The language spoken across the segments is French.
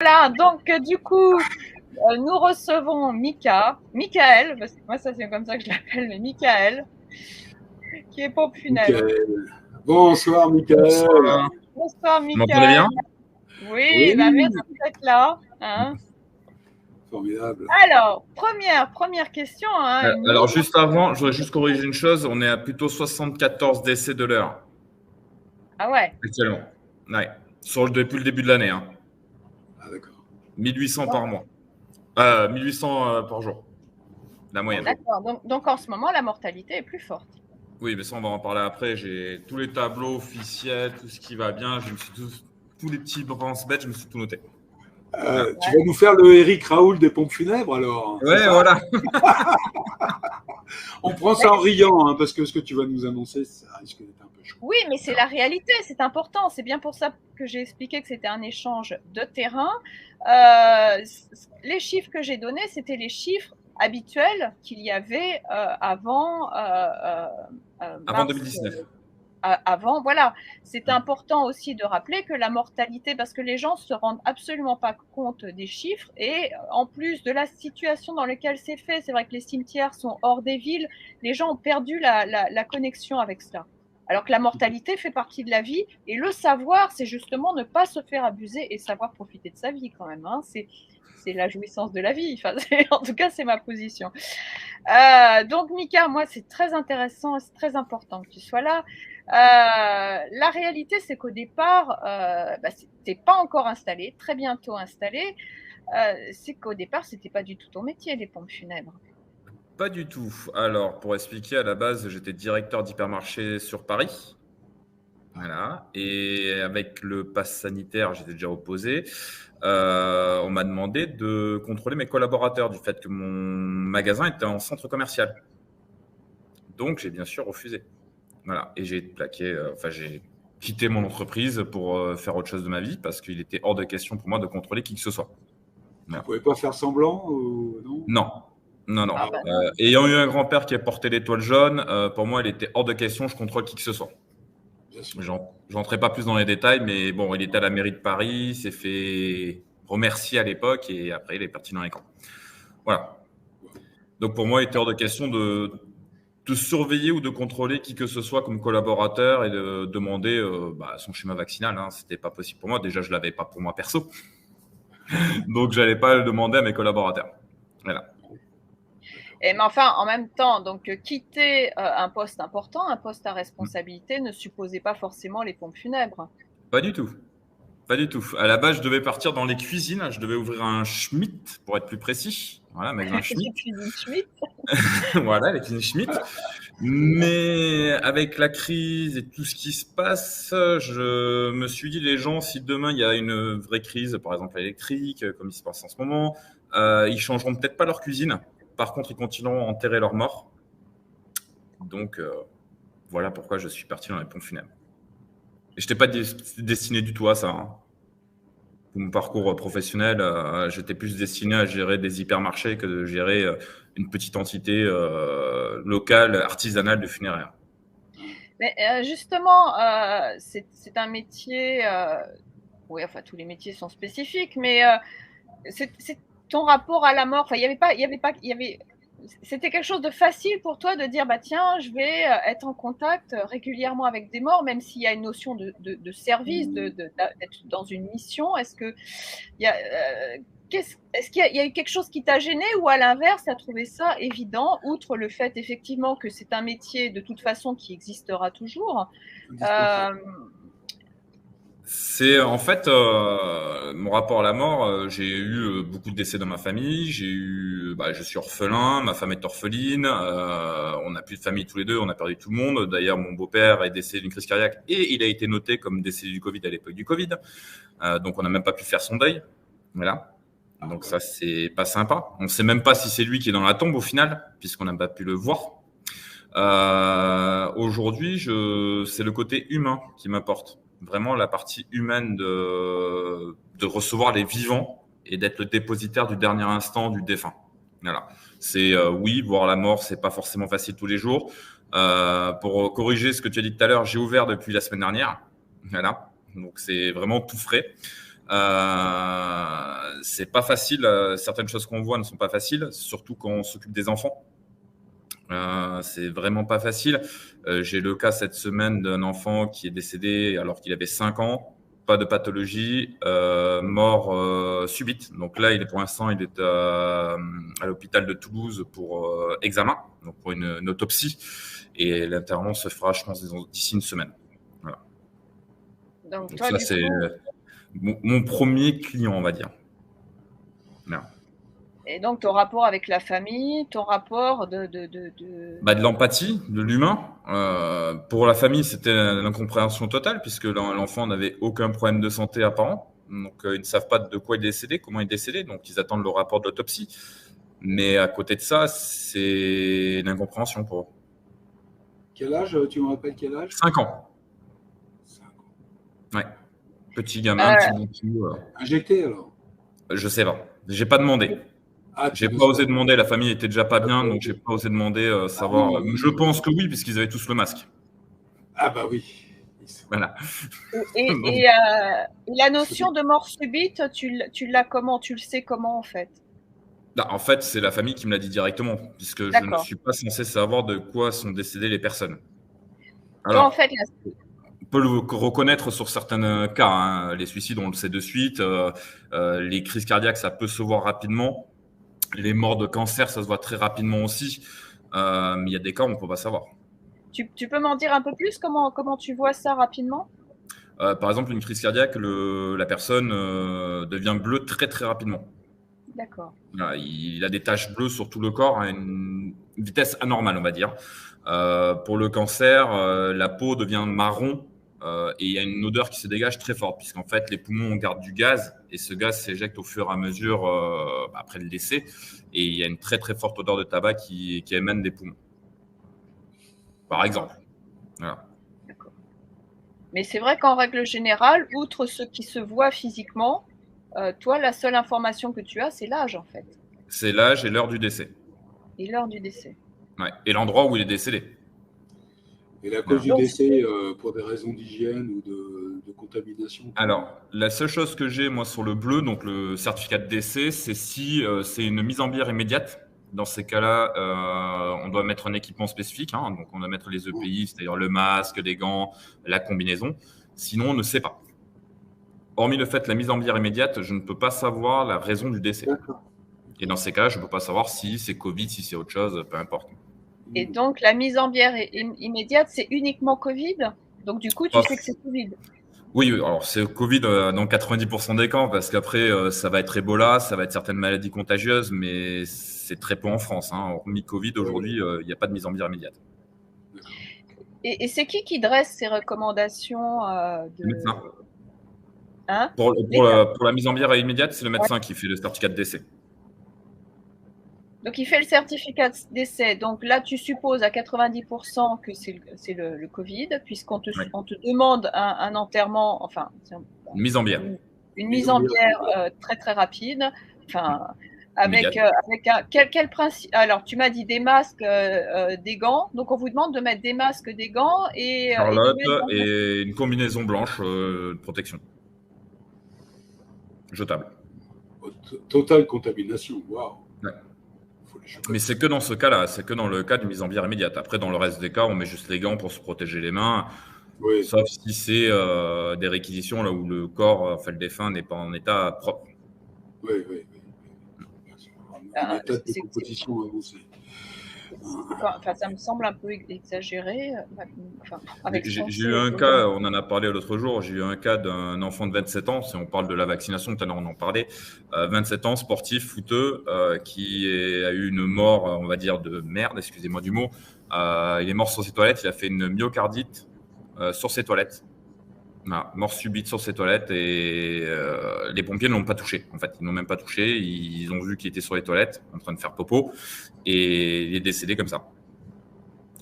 Voilà, donc du coup, nous recevons Michael, parce que moi ça c'est comme ça que je l'appelle, mais Michael, qui est pompe funèbre. Michael. Bonsoir, Michael. Bonsoir Vous m'entendez Michael. bien? Oui, bah merci Oui, d'être là. Hein. formidable. Alors, première question, hein, une Alors, mise. juste avant, je voudrais juste corriger une chose. On est à plutôt 74 décès de l'heure Ah ouais, actuellement. Ouais. Depuis le début de l'année. Ah, d'accord. 1800 donc, par mois. 1800 par jour. La moyenne. Bonjour. d'accord. Donc en ce moment, la mortalité est plus forte. Oui, mais ça, on va en parler après. J'ai tous les tableaux officiels, tout ce qui va bien. Je me suis tous les petits bêtes, je me suis tout noté. Voilà. Tu vas nous faire le Eric Raoul des pompes funèbres, alors? C'est Ouais, ça? voilà. On prend ça en riant, hein, parce que ce que tu vas nous annoncer, ça risque d'être un peu chaud. Oui, mais c'est la réalité, c'est important. C'est bien pour ça que j'ai expliqué que c'était un échange de terrain. Les chiffres que j'ai donnés, c'était les chiffres habituels qu'il y avait avant Avant mars. 2019. Avant, voilà. C'est important aussi de rappeler que la mortalité, parce que les gens se rendent absolument pas compte des chiffres, et en plus de la situation dans laquelle c'est fait, c'est vrai que les cimetières sont hors des villes, les gens ont perdu la connexion avec cela. Alors que la mortalité fait partie de la vie, et le savoir, c'est justement ne pas se faire abuser et savoir profiter de sa vie quand même. Hein. C'est la jouissance de la vie. Enfin, en tout cas, c'est ma position. Donc, Mika, moi, c'est très intéressant, c'est très important que tu sois là. La réalité, c'est qu'au départ, c'était pas encore installé, très bientôt installé. C'est qu'au départ, c'était pas du tout ton métier, les pompes funèbres. Pas du tout. Alors, pour expliquer, à la base, j'étais directeur d'hypermarché sur Paris. Voilà. Et avec le pass sanitaire, j'étais déjà opposé. On m'a demandé de contrôler mes collaborateurs du fait que mon magasin était en centre commercial. Donc, j'ai bien sûr refusé. Voilà. Et j'ai j'ai quitté mon entreprise pour faire autre chose de ma vie parce qu'il était hors de question pour moi de contrôler qui que ce soit. Tu Voilà. pouvais pas faire semblant ou non? Non, non, non. Ah bah, Ayant eu un grand-père qui a porté l'étoile jaune, pour moi, il était hors de question, je contrôle qui que ce soit. Bien sûr. J'entrais pas plus dans les détails, mais bon, il était à la mairie de Paris, il s'est fait remercier à l'époque et après, il est parti dans les camps. Voilà. Donc pour moi, il était hors de question de surveiller ou de contrôler qui que ce soit comme collaborateur et de demander son schéma vaccinal. Hein. C'était pas possible pour moi. Déjà, je l'avais pas pour moi perso. Donc, j'allais pas le demander à mes collaborateurs. Voilà. mais enfin, en même temps, donc quitter un poste important, un poste à responsabilité, ne supposait pas forcément les pompes funèbres. Pas du tout. Pas du tout. À la base, je devais partir dans les cuisines. Je devais ouvrir un Schmitt, pour être plus précis. Voilà, magasin Les Schmitt. cuisines Schmitt. Voilà, les cuisines Schmitt. Mais avec la crise et tout ce qui se passe, je me suis dit, les gens, si demain il y a une vraie crise, par exemple électrique, comme il se passe en ce moment, ils changeront peut-être pas leur cuisine. Par contre, ils continueront à enterrer leurs morts. Donc, voilà pourquoi je suis parti dans les pompes funèbres. Et je n'étais pas destiné du tout à ça. Hein. Pour mon parcours professionnel, j'étais plus destiné à gérer des hypermarchés que de gérer une petite entité locale, artisanale de funéraire. Mais justement, c'est un métier. Oui, enfin, tous les métiers sont spécifiques, mais c'est ton rapport à la mort. Enfin, c'était quelque chose de facile pour toi de dire, bah tiens, je vais être en contact régulièrement avec des morts, même s'il y a une notion de service, d'être dans une mission. Est-ce que il y a, est-ce qu'il y a eu quelque chose qui t'a gêné, ou à l'inverse, tu as trouvé ça évident, outre le fait effectivement que c'est un métier de toute façon qui existera toujours? C'est en fait mon rapport à la mort. J'ai eu beaucoup de décès dans ma famille. Je suis orphelin, ma femme est orpheline. On n'a plus de famille tous les deux, on a perdu tout le monde. D'ailleurs, mon beau-père est décédé d'une crise cardiaque et il a été noté comme décédé du Covid à l'époque du Covid. Donc, on n'a même pas pu faire son deuil. Voilà. Donc ça, c'est pas sympa. On ne sait même pas si c'est lui qui est dans la tombe au final, puisqu'on n'a pas pu le voir. Aujourd'hui, c'est le côté humain qui m'importe. Vraiment la partie humaine de recevoir les vivants et d'être le dépositaire du dernier instant du défunt. Voilà. C'est oui, voir la mort, c'est pas forcément facile tous les jours. Pour corriger ce que tu as dit tout à l'heure, j'ai ouvert depuis la semaine dernière. Voilà. Donc c'est vraiment tout frais. C'est pas facile. Certaines choses qu'on voit ne sont pas faciles, surtout quand on s'occupe des enfants. C'est vraiment pas facile. J'ai le cas cette semaine d'un enfant qui est décédé alors qu'il avait 5 ans, pas de pathologie, mort subite. Donc là, pour l'instant, il est à l'hôpital de Toulouse pour examen, donc pour une autopsie. Et l'intervention se fera, je pense, d'ici une semaine. Voilà. Donc Donc toi, ça, du c'est coup, mon premier client, on va dire. Non. et donc ton rapport avec la famille, ton rapport De l'empathie, de l'humain. Pour la famille, c'était l'incompréhension totale, puisque l'enfant n'avait aucun problème de santé apparent. Donc, ils ne savent pas de quoi il est décédé, comment il est décédé. Donc, ils attendent le rapport de l'autopsie. Mais à côté de ça, c'est l'incompréhension pour eux. Quel âge? Tu me rappelles quel âge? 5 ans. 5 ans. Ouais. Petit gamin, petit boutou. Injecté alors? Je sais pas. J'ai pas demandé. J'ai pas osé demander. La famille était déjà pas bien, donc j'ai pas osé demander savoir. Ah, oui. Je pense que oui, puisqu'ils avaient tous le masque. Ah bah oui. Voilà. Et la notion de mort subite, tu l'as comment? Tu le sais comment en fait? En fait, c'est la famille qui me l'a dit directement, puisque je ne suis pas censé savoir de quoi sont décédées les personnes. Alors, toi, en fait, on peut le reconnaître sur certains cas. Hein. Les suicides, on le sait de suite. Les crises cardiaques, ça peut se voir rapidement. Les morts de cancer, ça se voit très rapidement aussi. Mais il y a des cas où on ne peut pas savoir. Tu peux m'en dire un peu plus? Comment tu vois ça rapidement? Par exemple, une crise cardiaque, la personne devient bleue très très rapidement. D'accord. Il a des taches bleues sur tout le corps à une vitesse anormale, on va dire. Pour le cancer, la peau devient marron et il y a une odeur qui se dégage très forte, puisqu'en fait, les poumons gardent du gaz et ce gaz s'éjecte au fur et à mesure après le décès. Et il y a une très très forte odeur de tabac qui émane des poumons. Par exemple. Voilà. D'accord. Mais c'est vrai qu'en règle générale, outre ce qui se voit physiquement, toi, la seule information que tu as, c'est l'âge en fait. C'est l'âge et l'heure du décès. Et l'heure du décès. Ouais. Et l'endroit où il est décédé. Et la cause du décès pour des raisons d'hygiène ou de contamination? Alors, la seule chose que j'ai, moi, sur le bleu, donc le certificat de décès, c'est si c'est une mise en bière immédiate. Dans ces cas-là, on doit mettre un équipement spécifique. Hein, donc, on doit mettre les EPI, c'est-à-dire le masque, les gants, la combinaison. Sinon, on ne sait pas. Hormis le fait de la mise en bière immédiate, je ne peux pas savoir la raison du décès. Et dans ces cas, je ne peux pas savoir si c'est Covid, si c'est autre chose, peu importe. Et donc, la mise en bière immédiate, c'est uniquement Covid? Donc, du coup, tu sais que c'est Covid? Oui, alors c'est Covid dans 90% des cas, parce qu'après, ça va être Ebola, ça va être certaines maladies contagieuses, mais c'est très peu en France. Hein. Hormis Covid, aujourd'hui, il n'y a pas de mise en bière immédiate. Et c'est qui dresse ces recommandations Le médecin. Hein? Pour la mise en bière immédiate, c'est le médecin qui fait le certificat de décès. Donc, il fait le certificat d'essai. Donc là, tu supposes à 90% que c'est le Covid, puisqu'on te demande un enterrement, enfin, une mise en bière. Une mise en bière très, très rapide. Enfin, avec quel principe? Alors, tu m'as dit des masques, des gants. Donc, on vous demande de mettre des masques, des gants et et une combinaison blanche de protection. Jetable. Totale contamination, waouh. Ouais. Mais c'est que dans ce cas-là, c'est que dans le cas d'une mise en bière immédiate. Après, dans le reste des cas, on met juste les gants pour se protéger les mains, sauf si c'est des réquisitions là où le corps, enfin le défunt, n'est pas en état propre. Oui. En état de décomposition avancé. Enfin, ça me semble un peu exagéré. J'ai eu un cas, on en a parlé l'autre jour, j'ai eu un cas d'un enfant de 27 ans, si on parle de la vaccination, tout à l'heure on en parlait, 27 ans, sportif, footeux, qui a eu une mort, on va dire, de merde, excusez-moi du mot. Il est mort sur ses toilettes, il a fait une myocardite sur ses toilettes. Voilà, mort subite sur ses toilettes et les pompiers ne l'ont pas touché. En fait, ils n'ont même pas touché. Ils ont vu qu'il était sur les toilettes en train de faire popo et il est décédé comme ça.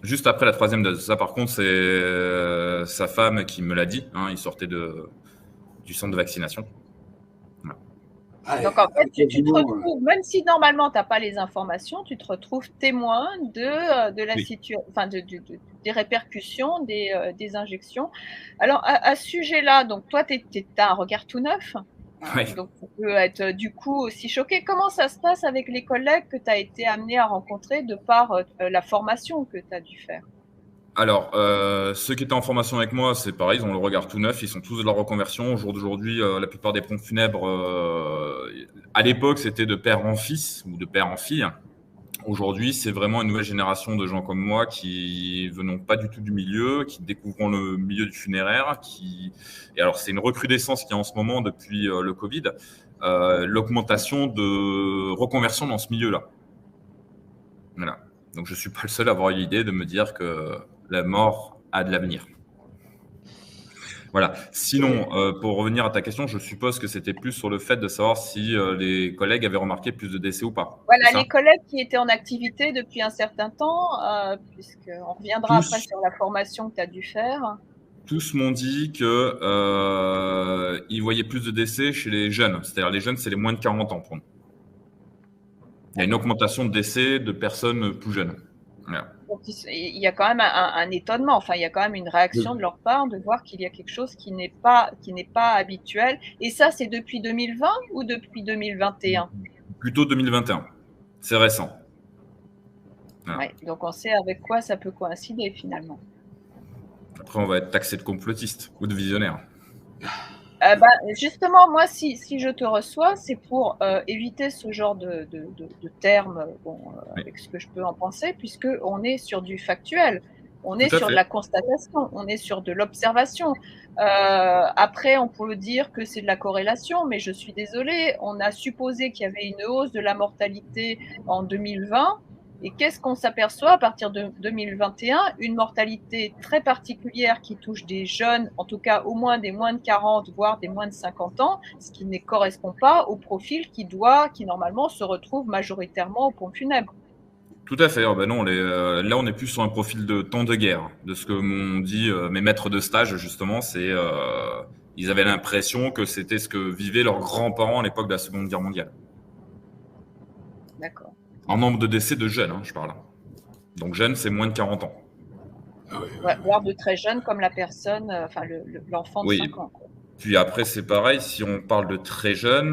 Juste après la 3e dose. Ça, par contre, c'est sa femme qui me l'a dit. Hein, il sortait du centre de vaccination. Voilà. Donc, en fait, tu te retrouves, même si normalement, tu n'as pas les informations, tu te retrouves témoin de la situation, enfin, des répercussions des injections. Alors, à ce sujet-là, donc toi, tu as un regard tout neuf. Oui. Donc, tu peux être du coup aussi choqué. Comment ça se passe avec les collègues que tu as été amené à rencontrer de par la formation que tu as dû faire? Alors, ceux qui étaient en formation avec moi, c'est pareil, ils ont le regard tout neuf, ils sont tous de la reconversion. Au jour d'aujourd'hui, la plupart des pompes funèbres, à l'époque, c'était de père en fils ou de père en fille. Aujourd'hui, c'est vraiment une nouvelle génération de gens comme moi qui venons pas du tout du milieu, qui découvrons le milieu du funéraire. Et alors, c'est une recrudescence qu'il y a en ce moment depuis le Covid, l'augmentation de reconversion dans ce milieu-là. Voilà. Donc, je suis pas le seul à avoir eu l'idée de me dire que la mort a de l'avenir. Voilà. Sinon, pour revenir à ta question, je suppose que c'était plus sur le fait de savoir si les collègues avaient remarqué plus de décès ou pas. Voilà, les collègues qui étaient en activité depuis un certain temps, puisqu'on reviendra après sur la formation que tu as dû faire. Tous m'ont dit qu'ils voyaient plus de décès chez les jeunes. C'est-à-dire les jeunes, c'est les moins de 40 ans pour nous. Il y a une augmentation de décès de personnes plus jeunes. Voilà. Donc, il y a quand même un étonnement, enfin, il y a quand même une réaction de leur part de voir qu'il y a quelque chose qui n'est pas habituel. Et ça, c'est depuis 2020 ou depuis 2021? Plutôt 2021. C'est récent. Voilà. Ouais, donc on sait avec quoi ça peut coïncider finalement. Après, on va être taxé de complotiste ou de visionnaire. Justement, moi, si je te reçois, c'est pour éviter ce genre de termes, avec ce que je peux en penser, puisqu'on est sur du factuel, on est sur de la constatation, on est sur de l'observation. Après, on peut dire que c'est de la corrélation, mais je suis désolée, on a supposé qu'il y avait une hausse de la mortalité en 2020. Et qu'est-ce qu'on s'aperçoit à partir de 2021? Une mortalité très particulière qui touche des jeunes, en tout cas au moins des moins de 40, voire des moins de 50 ans, ce qui ne correspond pas au profil qui normalement se retrouve majoritairement aux pompes funèbres. Tout à fait. Non, là, on est plus sur un profil de temps de guerre. De ce que m'ont dit mes maîtres de stage, justement, ils avaient l'impression que c'était ce que vivaient leurs grands-parents à l'époque de la Seconde Guerre mondiale. D'accord. En nombre de décès de jeunes, je parle. Donc jeunes, c'est moins de 40 ans. Voire de très jeunes comme la personne, l'enfant de 5 ans. Quoi. Puis après, c'est pareil, si on parle de très jeunes,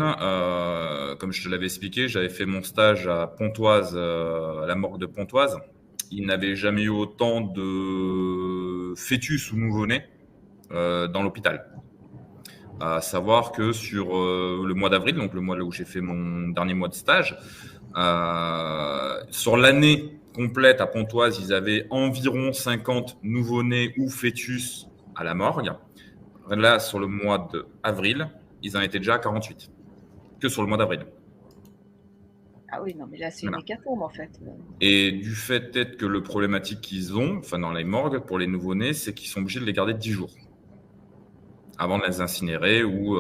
comme je te l'avais expliqué, j'avais fait mon stage à Pontoise, à la morgue de Pontoise. Il n'avait jamais eu autant de fœtus ou nouveau-nés dans l'hôpital. À savoir que sur le mois d'avril, donc le mois où j'ai fait mon dernier mois de stage, sur l'année complète à Pontoise, ils avaient environ 50 nouveau-nés ou fœtus à la morgue. Là, sur le mois d'avril, ils en étaient déjà à 48. Que sur le mois d'avril. Ah oui, non, mais là, c'est une hécatombe, en fait. Et du fait peut-être que le problématique qu'ils ont, dans les morgues, pour les nouveau-nés, c'est qu'ils sont obligés de les garder 10 jours avant de les incinérer ou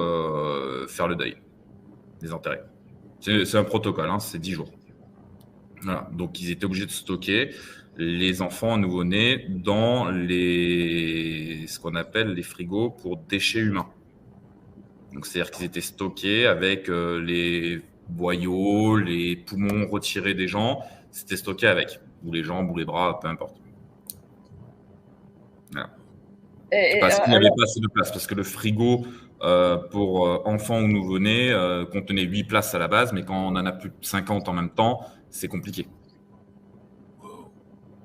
faire le deuil, les enterrer. C'est un protocole, c'est 10 jours. Voilà. Donc, ils étaient obligés de stocker les enfants nouveau-nés dans ce qu'on appelle les frigos pour déchets humains. Donc, c'est-à-dire qu'ils étaient stockés avec les boyaux, les poumons retirés des gens. C'était stocké avec, ou les jambes, ou les bras, peu importe. Voilà. Parce qu'il n'y avait pas assez de place, parce que le frigo pour enfants ou nouveau-nés contenait 8 places à la base, mais quand on en a plus de 50 en même temps, c'est compliqué.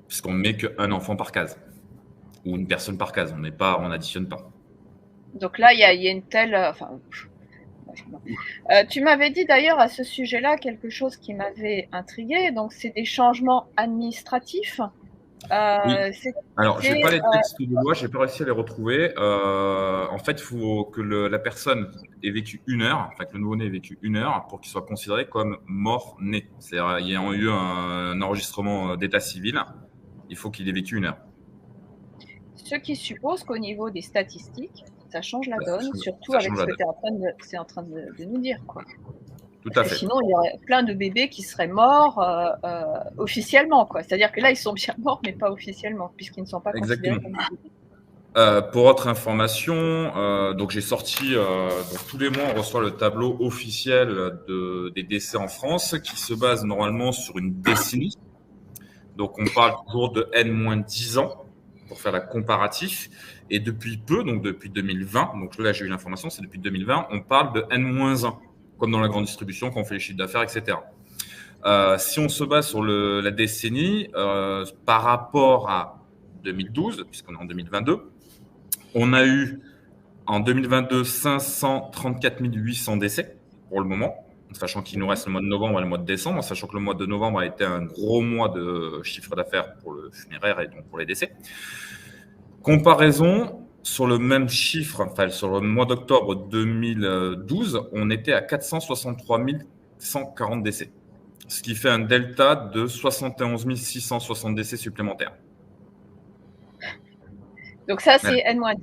Puisqu'on ne met qu'un enfant par case, ou une personne par case, on n'additionne pas. Donc là, il y a une telle... tu m'avais dit d'ailleurs à ce sujet-là quelque chose qui m'avait intrigué, donc c'est des changements administratifs. Oui. Alors, je n'ai pas les textes de loi, je n'ai pas réussi à les retrouver. En fait, il faut que la personne ait vécu 1 heure, que le nouveau-né ait vécu 1 heure pour qu'il soit considéré comme mort-né. C'est-à-dire, il y a eu un enregistrement d'état civil, il faut qu'il ait vécu 1 heure. Ce qui suppose qu'au niveau des statistiques, ça change la donne, surtout avec ce que tu es en train de nous dire, quoi. Tout à fait. Sinon, il y aurait plein de bébés qui seraient morts officiellement, quoi. C'est-à-dire que là, ils sont bien morts, mais pas officiellement, puisqu'ils ne sont pas considérés comme bébés. Pour votre information, donc j'ai sorti, donc tous les mois, on reçoit le tableau officiel des décès en France, qui se base normalement sur une décennie. Donc on parle toujours de N-10 ans. pour faire la comparatif. Et depuis peu, donc depuis 2020, donc là j'ai eu l'information, c'est depuis 2020, on parle de N-1, comme dans la grande distribution, quand on fait les chiffres d'affaires, etc. Si on se base sur la décennie, par rapport à 2012, puisqu'on est en 2022, on a eu en 2022 534 800 décès pour le moment, sachant qu'il nous reste le mois de novembre et le mois de décembre, sachant que le mois de novembre a été un gros mois de chiffre d'affaires pour le funéraire et donc pour les décès. Comparaison, sur le même chiffre, enfin sur le mois d'octobre 2012, on était à 463 140 décès, ce qui fait un delta de 71 660 décès supplémentaires. Donc ça, c'est N-10.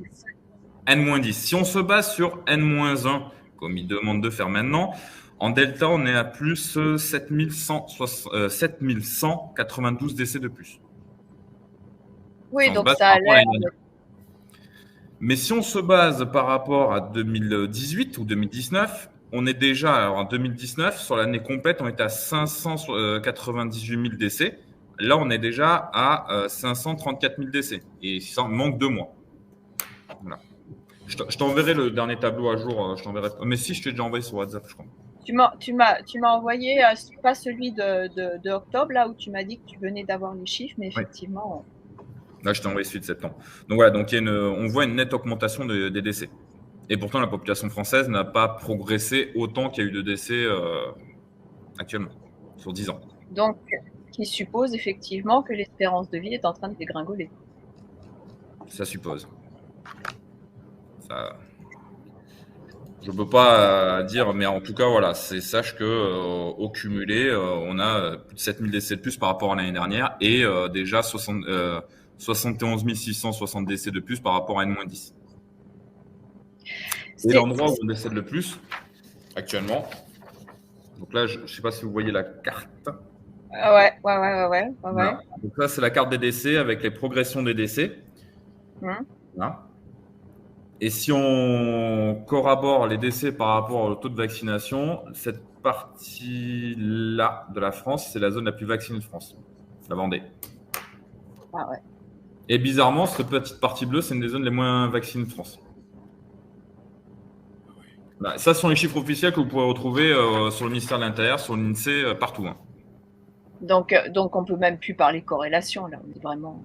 N-10. Si on se base sur N-1, comme il demande de faire maintenant, en delta, on est à plus 7192 décès de plus. Oui, donc ça a l'air... Mais si on se base par rapport à 2018 ou 2019, on est déjà, alors en 2019, sur l'année complète, on était à 598 000 décès. Là, on est déjà à 534 000 décès. Et ça manque 2 mois. Voilà. Je t'enverrai le dernier tableau à jour. Je t'enverrai. Mais si, je t'ai déjà envoyé sur WhatsApp, je crois. Tu m'as envoyé, pas celui de octobre, là où tu m'as dit que tu venais d'avoir les chiffres, mais effectivement... Oui. Là, je t'ai envoyé celui de septembre. Donc voilà, donc on voit une nette augmentation des décès. Et pourtant, la population française n'a pas progressé autant qu'il y a eu de décès actuellement, sur 10 ans. Donc, qui suppose effectivement que l'espérance de vie est en train de dégringoler. Ça suppose. Ça... Je ne peux pas dire, mais en tout cas, voilà, sache qu'au cumulé, on a plus de 7000 décès de plus par rapport à l'année dernière et déjà 71 660 décès de plus par rapport à N-10. Et l'endroit où on décède le plus, actuellement, donc là, je ne sais pas si vous voyez la carte. Ouais. Voilà. Donc là, c'est la carte des décès avec les progressions des décès. Voilà. Et si on corrobore les décès par rapport au taux de vaccination, cette partie-là de la France, c'est la zone la plus vaccinée de France, la Vendée. Ah ouais. Et bizarrement, cette petite partie bleue, c'est une des zones les moins vaccinées de France. Là, ça, ce sont les chiffres officiels que vous pourrez retrouver sur le ministère de l'Intérieur, sur l'INSEE, partout. Hein. Donc, on ne peut même plus parler corrélation, là. On est vraiment...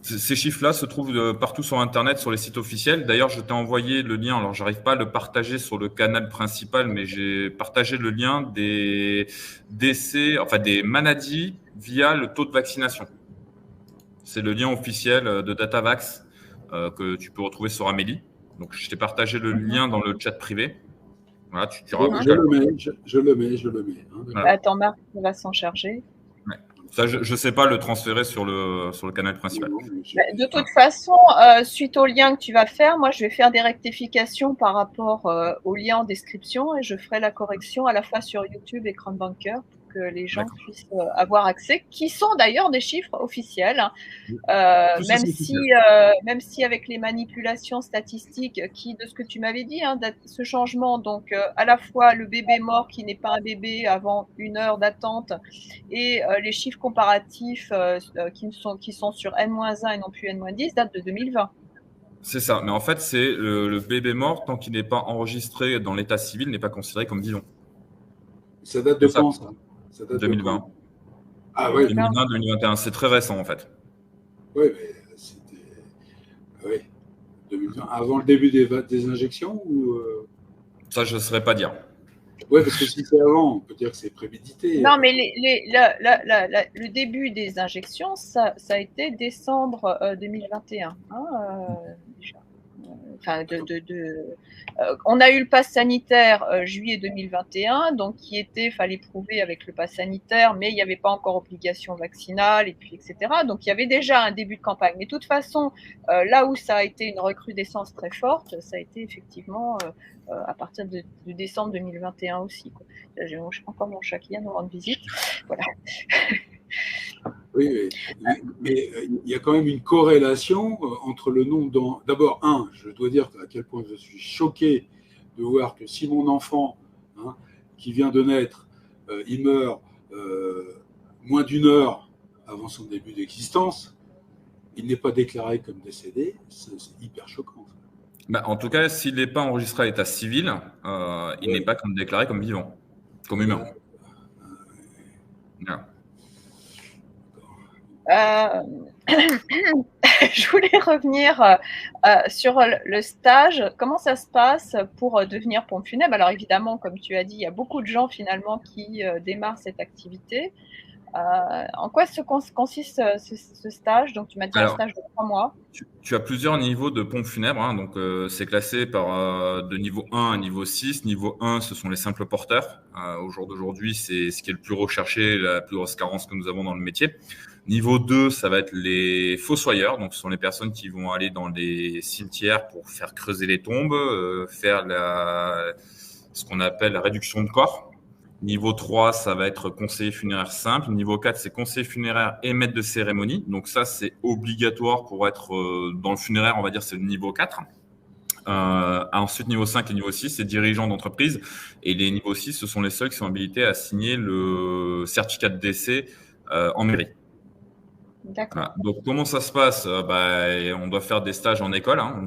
Ces chiffres-là se trouvent partout sur Internet, sur les sites officiels. D'ailleurs, je t'ai envoyé le lien. Alors, j'arrive pas à le partager sur le canal principal, mais j'ai partagé le lien des décès, enfin des maladies via le taux de vaccination. C'est le lien officiel de Datavax que tu peux retrouver sur Amélie. Donc, je t'ai partagé le lien dans le chat privé. Voilà, je le mets. Hein, attends, Marc, on va s'en charger. Ouais. Ça, je ne sais pas le transférer sur le canal principal. De toute façon, suite au lien que tu vas faire, moi, je vais faire des rectifications par rapport au lien en description et je ferai la correction à la fois sur YouTube et CrowdBunker pour que les gens puissent avoir accès, qui sont d'ailleurs des chiffres officiels, même si avec les manipulations statistiques qui, de ce que tu m'avais dit, ce changement, donc à la fois le bébé mort qui n'est pas un bébé avant 1 heure d'attente et les chiffres comparatifs qui sont sur N-1 et non plus N-10 datent de 2020. C'est ça, mais en fait, c'est le bébé mort, tant qu'il n'est pas enregistré dans l'état civil, n'est pas considéré comme vivant. Ça date de quand, ça date 2020. Ah oui. 2020, 2021, c'est très récent en fait. Oui, mais c'était 2020, avant le début des injections ou Ça, je ne saurais pas dire. Oui, parce que si c'est avant, on peut dire que c'est prémédité. Non, mais le début des injections, ça a été décembre 2021. Déjà. Enfin, on a eu le pass sanitaire juillet 2021, donc fallait prouver avec le pass sanitaire, mais il n'y avait pas encore obligation vaccinale, et puis etc. Donc il y avait déjà un début de campagne. Mais de toute façon, là où ça a été une recrudescence très forte, ça a été effectivement à partir de décembre 2021 aussi. Quoi. J'ai encore mon chat qui vient nous rendre visite. Voilà. Oui, mais il y a quand même une corrélation entre le nombre d'abord, je dois dire à quel point je suis choqué de voir que si mon enfant qui vient de naître, il meurt moins d'1 heure avant son début d'existence, il n'est pas déclaré comme décédé, c'est hyper choquant. Bah, en tout cas, s'il n'est pas enregistré à l'état civil, il n'est pas déclaré comme vivant, comme humain. Voilà. Je voulais revenir sur le stage. Comment ça se passe pour devenir pompe funèbre? Alors évidemment, comme tu as dit, il y a beaucoup de gens finalement qui démarrent cette activité. En quoi consiste ce stage? Donc tu m'as dit un stage de 3 mois. Tu as plusieurs niveaux de pompe funèbre, hein, donc c'est classé de niveau 1 à niveau 6. Niveau 1, ce sont les simples porteurs. Au jour d'aujourd'hui, c'est ce qui est le plus recherché, la plus grosse carence que nous avons dans le métier. Niveau 2, ça va être les fossoyeurs, donc ce sont les personnes qui vont aller dans les cimetières pour faire creuser les tombes, faire ce qu'on appelle la réduction de corps. Niveau 3, ça va être conseiller funéraire simple. Niveau 4, c'est conseiller funéraire et maître de cérémonie. Donc ça, c'est obligatoire pour être dans le funéraire, on va dire, c'est le niveau 4. Ensuite, niveau 5 et niveau 6, c'est dirigeant d'entreprise. Et les niveaux 6, ce sont les seuls qui sont habilités à signer le certificat de décès en mairie. D'accord. Voilà. Donc, comment ça se passe? On doit faire des stages en école. Hein.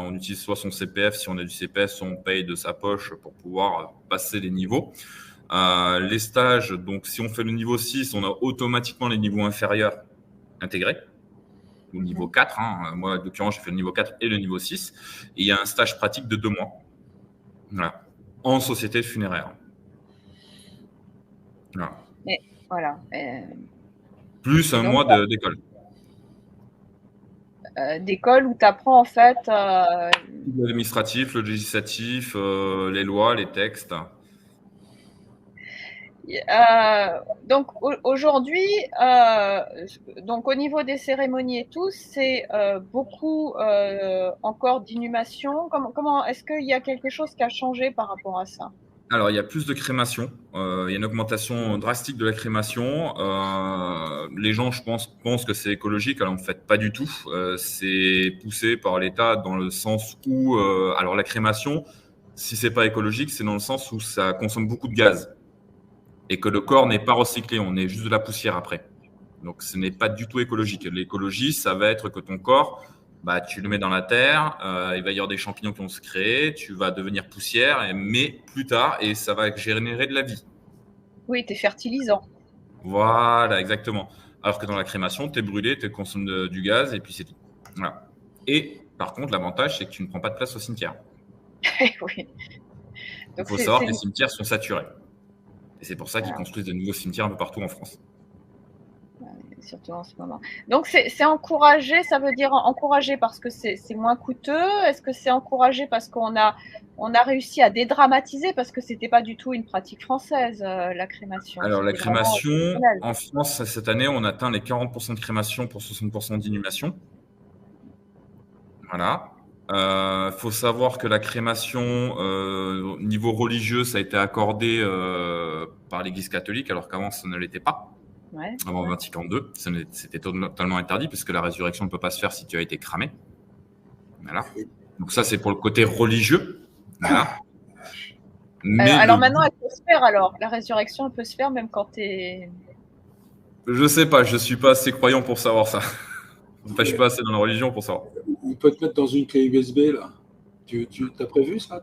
On utilise soit son CPF, si on a du CPF, soit on paye de sa poche pour pouvoir passer les niveaux. Les stages, donc si on fait le niveau 6, on a automatiquement les niveaux inférieurs intégrés, ou le niveau 4. Hein. Moi, en l'occurrence, j'ai fait le niveau 4 et le niveau 6. Et il y a un stage pratique de 2 mois. Voilà. En société funéraire. Voilà. Et, voilà. Plus un mois d'école. D'école où tu apprends en fait… L'administratif, le législatif, les lois, les textes. Donc aujourd'hui, donc au niveau des cérémonies et tout, c'est beaucoup encore d'inhumation. Comment est-ce qu'il y a quelque chose qui a changé par rapport à ça? Alors, il y a plus de crémation. Il y a une augmentation drastique de la crémation. Les gens, je pensent que c'est écologique. Alors, en fait, pas du tout. C'est poussé par l'État dans le sens où… alors, la crémation, si c'est pas écologique, c'est dans le sens où ça consomme beaucoup de gaz. Et que le corps n'est pas recyclé, on est juste de la poussière après. Donc, ce n'est pas du tout écologique. L'écologie, ça va être que ton corps, tu le mets dans la terre, il va y avoir des champignons qui vont se créer, tu vas devenir poussière, mais plus tard, et ça va générer de la vie. Oui, tu es fertilisant. Voilà, exactement. Alors que dans la crémation, tu es brûlé, tu consommes du gaz, et puis c'est tout. Voilà. Et par contre, l'avantage, c'est que tu ne prends pas de place au cimetière. Oui. Il faut savoir que les cimetières sont saturés. Et c'est pour ça qu'ils construisent de nouveaux cimetières un peu partout en France. Surtout en ce moment. Donc, c'est encouragé, ça veut dire encouragé parce que c'est moins coûteux? Est-ce que c'est encouragé parce qu'on a réussi à dédramatiser, parce que ce n'était pas du tout une pratique française, la crémation? Alors, la crémation, en France, cette année, on atteint les 40% de crémation pour 60% d'inhumation. Voilà. Faut savoir que la crémation, au niveau religieux, ça a été accordé par l'Église catholique, alors qu'avant, ça ne l'était pas. Ouais. Avant Vatican II, c'était totalement interdit, puisque la résurrection ne peut pas se faire si tu as été cramé. Voilà. Donc ça, c'est pour le côté religieux. Voilà. Mais alors maintenant, elle peut se faire, alors. La résurrection, elle peut se faire même quand tu es… Je sais pas, je suis pas assez croyant pour savoir ça. Enfin, je suis pas assez dans la religion pour savoir. On peut te mettre dans une clé USB, là. Tu as prévu ça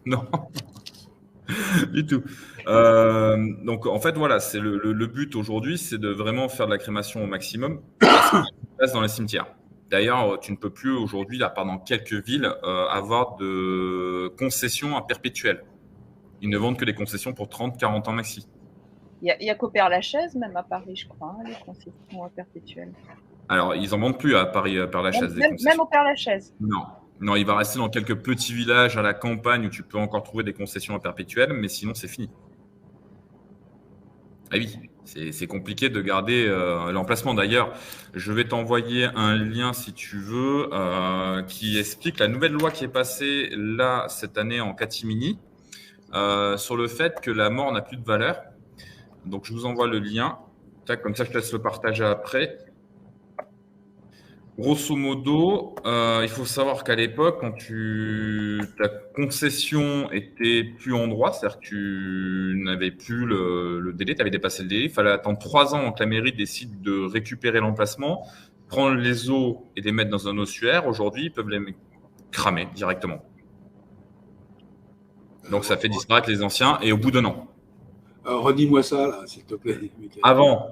Non. Du tout. Donc, en fait, voilà, c'est le but aujourd'hui, c'est de vraiment faire de la crémation au maximum dans les cimetières. D'ailleurs, tu ne peux plus aujourd'hui, à part dans quelques villes, avoir de concessions à perpétuelles. Ils ne vendent que des concessions pour 30-40 ans maxi. Il y a qu'au Père-Lachaise, même à Paris, je crois, les concessions à perpétuelles. Alors, ils n'en vendent plus à Paris, Père-Lachaise. Même au Père-Lachaise. Non, il va rester dans quelques petits villages à la campagne où tu peux encore trouver des concessions à perpétuelles, mais sinon, c'est fini. Ah oui, c'est compliqué de garder l'emplacement. D'ailleurs, je vais t'envoyer un lien, si tu veux, qui explique la nouvelle loi qui est passée là, cette année, en catimini, sur le fait que la mort n'a plus de valeur. Donc, je vous envoie le lien. Comme ça, je te laisse le partager après. Grosso modo, il faut savoir qu'à l'époque, quand ta concession était plus en droit, c'est-à-dire que tu n'avais plus le délai, tu avais dépassé le délai, il fallait attendre 3 ans avant que la mairie décide de récupérer l'emplacement, prendre les eaux et les mettre dans un ossuaire. Aujourd'hui, ils peuvent les cramer directement. Donc, ça fait disparaître les anciens et au bout d'un an. Redis-moi ça, là, s'il te plaît. Avant,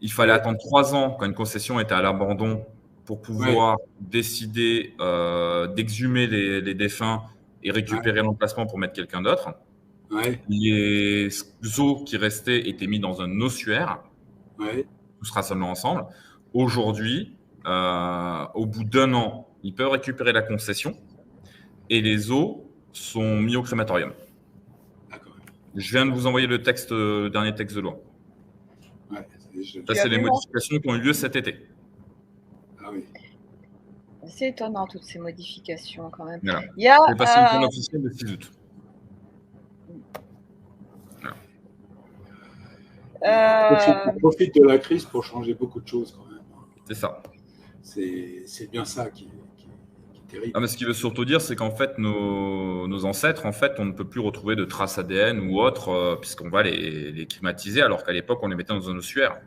il fallait attendre 3 ans quand une concession était à l'abandon pour pouvoir décider d'exhumer les défunts et récupérer l'emplacement pour mettre quelqu'un d'autre. Ouais. Les os qui restaient étaient mis dans un ossuaire. Ouais. Tout sera seulement ensemble. Aujourd'hui, au bout d'un an, ils peuvent récupérer la concession et les os sont mis au crématorium. D'accord. Je viens de vous envoyer le dernier texte de loi. Ouais, ça, c'est les modifications qui ont eu lieu cet été. Ah oui. C'est étonnant, toutes ces modifications, quand même. Voilà. Il y a, c'est passé au plan officiel le 6 août. On profite de la crise pour changer beaucoup de choses, quand même. C'est ça. C'est bien ça qui est terrible. Ah, mais ce qu'il veut surtout dire, c'est qu'en fait, nos ancêtres, en fait, on ne peut plus retrouver de traces ADN ou autres, puisqu'on va les climatiser, alors qu'à l'époque, on les mettait dans un ossuaire.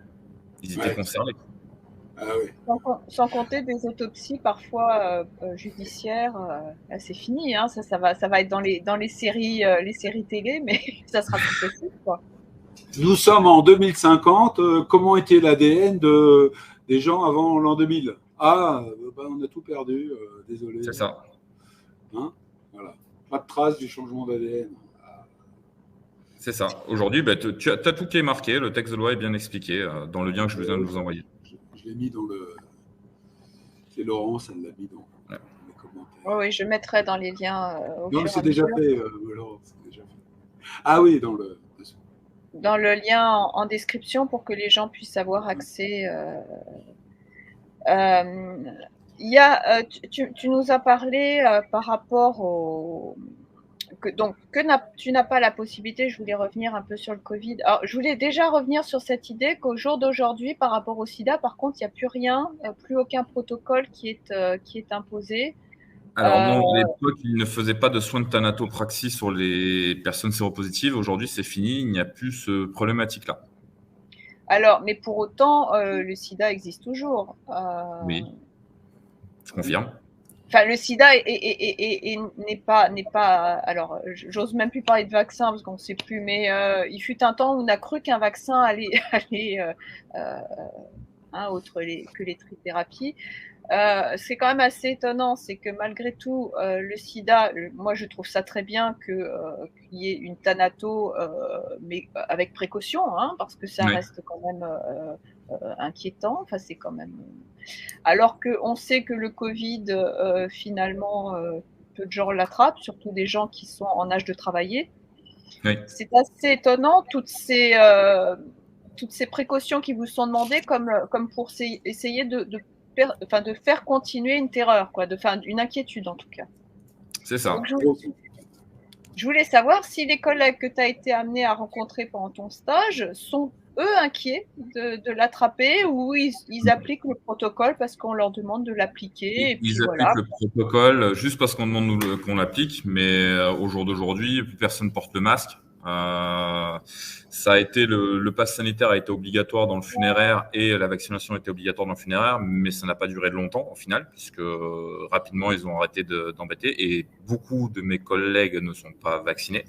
Ils étaient conservés. Ah, oui. Sans compter des autopsies parfois judiciaires, là c'est fini, hein, ça va être dans les séries télé, mais ça sera plus possible, quoi. Nous sommes en 2050. Comment était l'ADN des gens avant l'an 2000? Ah, on a tout perdu. Désolé. C'est ça. Hein, voilà. Pas de trace du changement d'ADN. C'est ça. Aujourd'hui, tu as tout qui est marqué. Le texte de loi est bien expliqué dans le lien que je viens de vous envoyer. Je l'ai mis dans le. C'est Laurence, elle l'a mis dans les commentaires. Oui, je mettrai dans les liens. Non, mais c'est déjà fait, Laurence. Ah oui, dans le lien en description pour que les gens puissent avoir accès. Tu nous as parlé par rapport au. Tu n'as pas la possibilité, je voulais revenir un peu sur le Covid. Alors, je voulais déjà revenir sur cette idée qu'au jour d'aujourd'hui, par rapport au sida, par contre, il n'y a plus rien, plus aucun protocole qui est imposé. Alors non, à l'époque, ils ne faisaient pas de soins de thanatopraxie sur les personnes séropositives. Aujourd'hui, c'est fini, il n'y a plus ce problématique-là. Alors, mais pour autant, le sida existe toujours. Oui, je confirme. Enfin, le sida n'est pas. Alors, j'ose même plus parler de vaccin parce qu'on ne sait plus, mais il fut un temps où on a cru qu'un vaccin allait autre que les trithérapies. C'est quand même assez étonnant, c'est que malgré tout, le sida, moi je trouve ça très bien qu'il y ait une thanato, mais avec précaution, hein, parce que ça reste quand même inquiétant. Enfin, c'est quand même. Alors qu'on sait que le Covid, finalement, peu de gens l'attrapent, surtout des gens qui sont en âge de travailler. Oui. C'est assez étonnant, toutes ces précautions qui vous sont demandées comme pour essayer de faire continuer une terreur, quoi, une inquiétude en tout cas. C'est ça. Donc, je voulais savoir si les collègues que tu as été amené à rencontrer pendant ton stage sont eux inquiets de l'attraper ou ils appliquent le protocole parce qu'on leur demande de l'appliquer. Ils appliquent le protocole juste parce qu'on demande qu'on l'applique, mais au jour d'aujourd'hui, plus personne porte le masque. Ça a été le pass sanitaire a été obligatoire dans le funéraire et la vaccination était obligatoire dans le funéraire, mais ça n'a pas duré longtemps au final, puisque rapidement ils ont arrêté d'embêter et beaucoup de mes collègues ne sont pas vaccinés.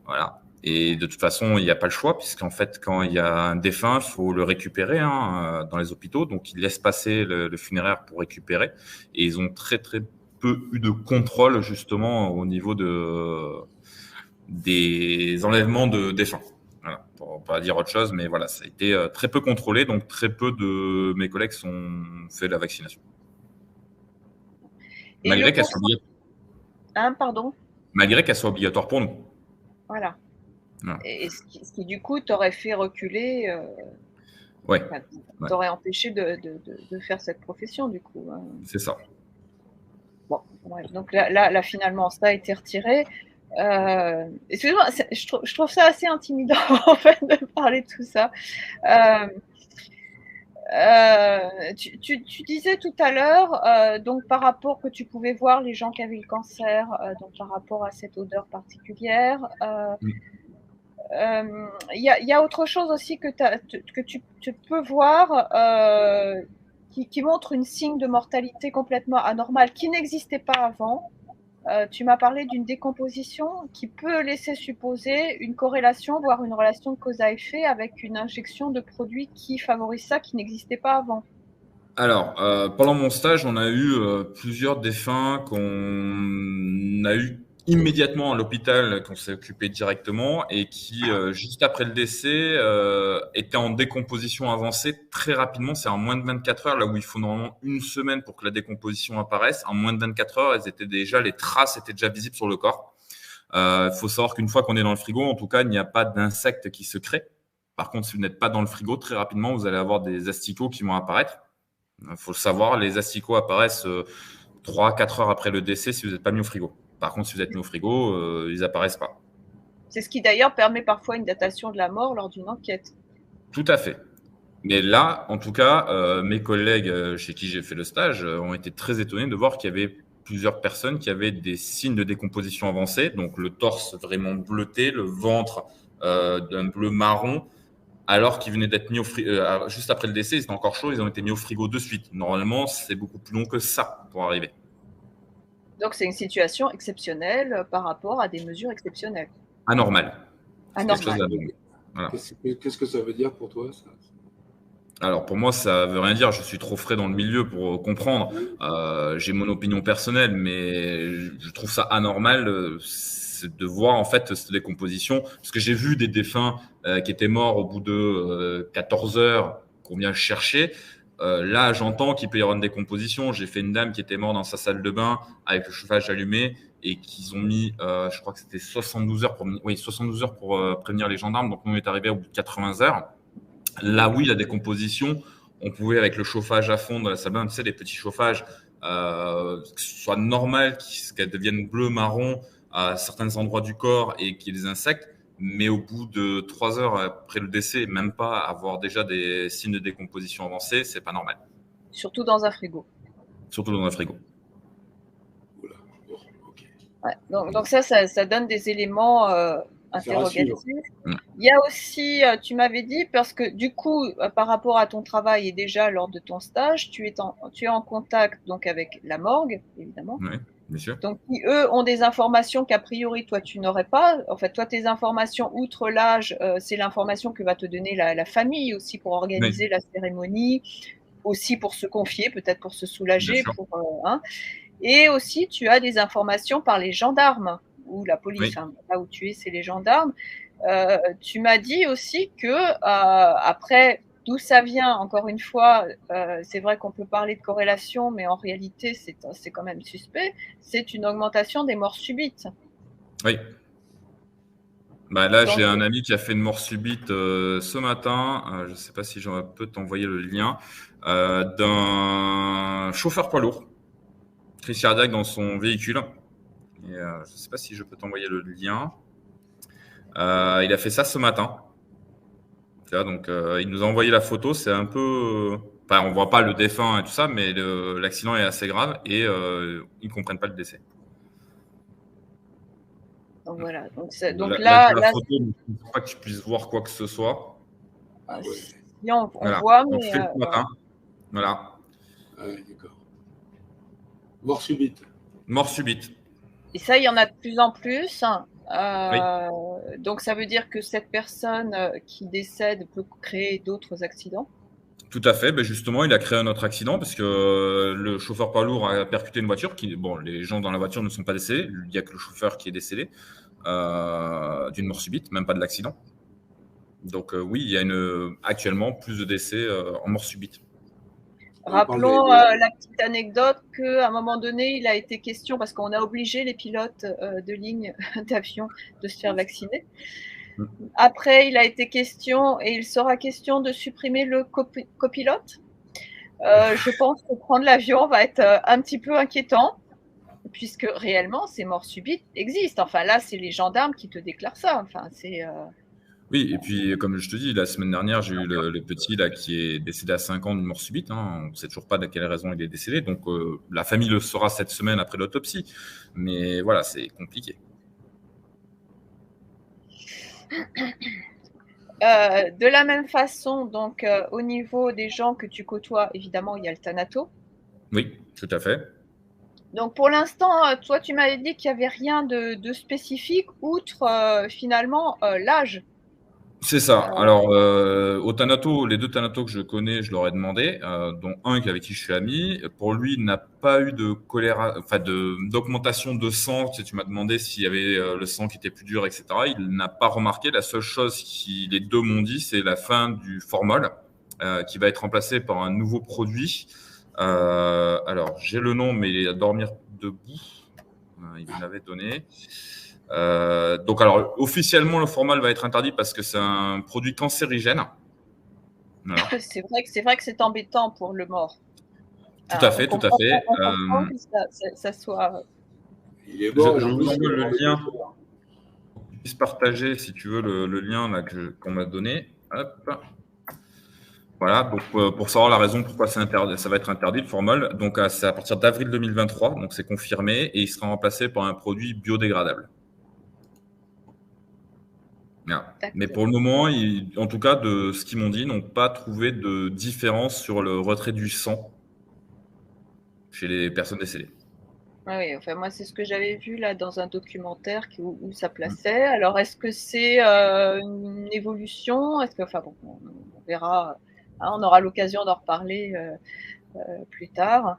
Voilà. Et de toute façon, il n'y a pas le choix, puisqu'en fait, quand il y a un défunt, il faut le récupérer dans les hôpitaux. Donc, ils laissent passer le funéraire pour récupérer. Et ils ont très, très peu eu de contrôle, justement, au niveau des enlèvements de défunts. Voilà, pour pas dire autre chose, mais voilà, ça a été très peu contrôlé. Donc, très peu de mes collègues ont fait la vaccination. Malgré qu'elle soit obligatoire. Pardon ? Malgré qu'elle soit obligatoire pour nous. Voilà. Et ce qui du coup t'aurait fait reculer, t'aurait empêché de faire cette profession du coup. C'est ça. Bon, ouais, donc là finalement ça a été retiré. Excusez-moi, je trouve ça assez intimidant en fait de parler de tout ça. Tu disais tout à l'heure, donc par rapport que tu pouvais voir les gens qui avaient le cancer, donc par rapport à cette odeur particulière. Il y a autre chose aussi que tu peux voir qui montre une signe de mortalité complètement anormale qui n'existait pas avant. Tu m'as parlé d'une décomposition qui peut laisser supposer une corrélation, voire une relation de cause à effet avec une injection de produits qui favorise ça, qui n'existait pas avant. Alors, pendant mon stage, on a eu plusieurs défunts qu'on a eu immédiatement à l'hôpital, qu'on s'est occupé directement et qui, juste après le décès, étaient en décomposition avancée très rapidement. C'est en moins de 24 heures, là où il faut normalement une semaine pour que la décomposition apparaisse. En moins de 24 heures, les traces étaient déjà visibles sur le corps. Faut savoir qu'une fois qu'on est dans le frigo, en tout cas, il n'y a pas d'insectes qui se créent. Par contre, si vous n'êtes pas dans le frigo, très rapidement, vous allez avoir des asticots qui vont apparaître. Il faut le savoir, les asticots apparaissent 3-4 heures après le décès si vous n'êtes pas mis au frigo. Par contre, si vous êtes mis au frigo, ils apparaissent pas. C'est ce qui d'ailleurs permet parfois une datation de la mort lors d'une enquête. Tout à fait. Mais là, en tout cas, mes collègues chez qui j'ai fait le stage ont été très étonnés de voir qu'il y avait plusieurs personnes qui avaient des signes de décomposition avancée, donc le torse vraiment bleuté, le ventre d'un bleu marron, alors qu'ils venaient d'être mis au frigo, juste après le décès, ils étaient encore chauds, ils ont été mis au frigo de suite. Normalement, c'est beaucoup plus long que ça pour arriver. Donc, c'est une situation exceptionnelle par rapport à des mesures exceptionnelles. Anormal. Anormal. Voilà. Qu'est-ce que ça veut dire pour toi, ça? Alors, pour moi, ça veut rien dire. Je suis trop frais dans le milieu pour comprendre. J'ai mon opinion personnelle, mais je trouve ça anormal de voir en fait cette décomposition. Parce que j'ai vu des défunts qui étaient morts au bout de 14 heures qu'on vient chercher. Là, j'entends qu'il peut y avoir une décomposition. J'ai fait une dame qui était morte dans sa salle de bain avec le chauffage allumé et qu'ils ont mis, je crois que c'était 72 heures pour prévenir les gendarmes. Donc, nous, on est arrivé au bout de 80 heures. Là, oui, la décomposition, on pouvait, avec le chauffage à fond de la salle de bain, tu sais, les petits chauffages, que ce soit normal, qu'elles deviennent bleu, marron à certains endroits du corps et qu'il y ait des insectes. Mais au bout de 3 heures après le décès, même pas avoir déjà des signes de décomposition avancés, c'est pas normal. Surtout dans un frigo. Surtout dans un frigo. Voilà. Bon, okay. Ouais, donc ça donne des éléments interrogatifs. Il y a aussi, tu m'avais dit, parce que du coup, par rapport à ton travail et déjà lors de ton stage, tu es en contact donc avec la morgue, évidemment. Oui, bien sûr. Donc, qui, eux, ont des informations qu'a priori, toi, tu n'aurais pas. En fait, toi, tes informations, outre l'âge, c'est l'information que va te donner la famille aussi pour organiser la cérémonie, aussi pour se confier, peut-être pour se soulager. Et aussi, tu as des informations par les gendarmes ou la police. Hein, là où tu es, c'est les gendarmes. Tu m'as dit aussi que après, d'où ça vient, encore une fois, c'est vrai qu'on peut parler de corrélation, mais en réalité, c'est quand même suspect. C'est une augmentation des morts subites. Oui. Bah là, j'ai un ami qui a fait une mort subite ce matin. Je ne sais pas si je peux t'envoyer le lien d'un chauffeur poids lourd, crise cardiaque dans son véhicule. Et, je ne sais pas si je peux t'envoyer le lien. Il a fait ça ce matin. Donc, il nous a envoyé la photo. C'est un peu, on voit pas le défunt et tout ça, mais l'accident est assez grave et ils comprennent pas le décès. Donc voilà. Donc là, la photo, il ne faut pas que tu puisses voir quoi que ce soit. Si on voit, mais fait ce matin. Voilà. D'accord. Mort subite. Mort subite. Et ça, il y en a de plus en plus. Donc, ça veut dire que cette personne qui décède peut créer d'autres accidents? Tout à fait. Justement, il a créé un autre accident parce que le chauffeur poids lourd a percuté une voiture. Les gens dans la voiture ne sont pas décédés. Il n'y a que le chauffeur qui est décédé d'une mort subite, même pas de l'accident. Donc oui, il y a actuellement plus de décès en mort subite. Rappelons la petite anecdote qu'à un moment donné, il a été question, parce qu'on a obligé les pilotes de ligne d'avion de se faire vacciner. Après, il a été question, et il sera question de supprimer le copilote. Je pense que prendre l'avion va être un petit peu inquiétant, puisque réellement, ces morts subites existent. Enfin, là, c'est les gendarmes qui te déclarent ça. Enfin, c'est... Oui, et puis comme je te dis, la semaine dernière, j'ai eu le petit là qui est décédé à 5 ans d'une mort subite. On ne sait toujours pas de quelle raison il est décédé. Donc la famille le saura cette semaine après l'autopsie. Mais voilà, c'est compliqué. De la même façon, donc au niveau des gens que tu côtoies, évidemment, il y a le thanato. Oui, tout à fait. Donc pour l'instant, toi, tu m'avais dit qu'il n'y avait rien de spécifique, outre finalement l'âge. C'est ça. Alors, au Thanato, les deux Thanatos que je connais, je leur ai demandé, dont un avec qui je suis ami. Pour lui, il n'a pas eu de choléra, enfin d'augmentation de sang. Tu m'as demandé s'il y avait le sang qui était plus dur, etc. Il n'a pas remarqué. La seule chose que les deux m'ont dit, c'est la fin du formol, qui va être remplacé par un nouveau produit. Alors, j'ai le nom, mais il est à dormir debout. Il me l'avait donné. Donc, alors, officiellement, le formol va être interdit parce que c'est un produit cancérigène. Voilà. C'est vrai que c'est embêtant pour le mort. Tout à fait, tout à fait. On comprend que ça soit. Il est mort. Je vous envoie le lien. Je puisse partager, si tu veux, le lien là qu'on m'a donné. Hop. Voilà, donc pour savoir la raison pourquoi ça va être interdit, le formol. Donc, c'est à partir d'avril 2023, donc c'est confirmé, et il sera remplacé par un produit biodégradable. Mais pour le moment, en tout cas, de ce qu'ils m'ont dit, ils n'ont pas trouvé de différence sur le retrait du sang chez les personnes décédées. Oui, enfin moi c'est ce que j'avais vu là dans un documentaire où ça plaçait. Alors est-ce que c'est une évolution? Est-ce que, enfin bon, on verra. Hein, on aura l'occasion d'en reparler plus tard.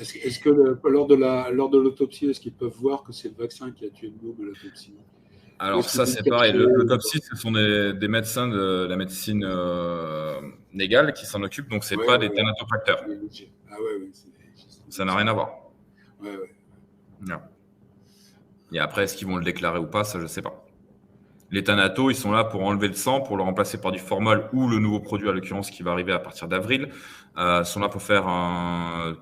Est-ce que lors de l'autopsie, est-ce qu'ils peuvent voir que c'est le vaccin qui a tué le môme à l'autopsie? Alors ça, c'est pareil. L'autopsie, ce sont des médecins de la médecine légale qui s'en occupent, donc c'est pas des thanatofacteurs. Ah ouais, ça n'a rien à voir. Ouais. Non. Et après, est-ce qu'ils vont le déclarer ou pas, ça, je sais pas. Les thanatos, ils sont là pour enlever le sang, pour le remplacer par du formol ou le nouveau produit, à l'occurrence, qui va arriver à partir d'avril. Sont là pour faire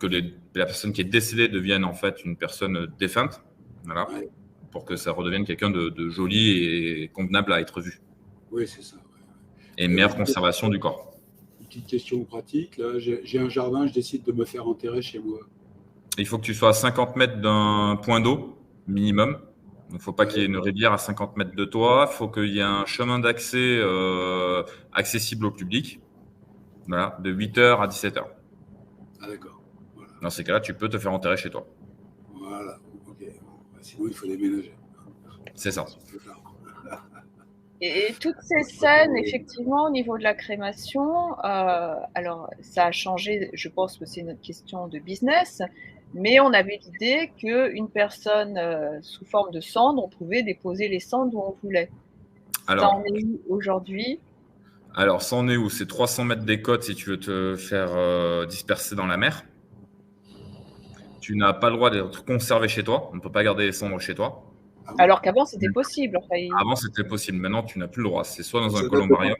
que la personne qui est décédée devienne en fait une personne défunte. Voilà. Ouais. Pour que ça redevienne quelqu'un de joli et convenable à être vu. Oui, c'est ça. Ouais. Et une meilleure conservation du corps. Une petite question pratique. Là, j'ai un jardin, je décide de me faire enterrer chez moi. Il faut que tu sois à 50 mètres d'un point d'eau, minimum. Il ne faut pas qu'il y ait une rivière à 50 mètres de toi. Il faut qu'il y ait un chemin d'accès accessible au public. Voilà, de 8h à 17h. Ah, d'accord. Voilà. Dans ces cas-là, tu peux te faire enterrer chez toi. Voilà, ok. Sinon, il faut déménager. C'est ça. Et toutes ces scènes, effectivement, au niveau de la crémation, alors ça a changé, je pense que c'est une question de business, mais on avait l'idée qu'une personne sous forme de cendre, on pouvait déposer les cendres où on voulait. Alors, ça en est où aujourd'hui? Alors, ça en est où? C'est 300 mètres des côtes si tu veux te faire disperser dans la mer. Tu n'as pas le droit d'être conservé chez toi. On ne peut pas garder les cendres chez toi. Alors qu'avant, c'était possible. Enfin, Avant, c'était possible. Maintenant, tu n'as plus le droit. C'est soit dans un columbarium.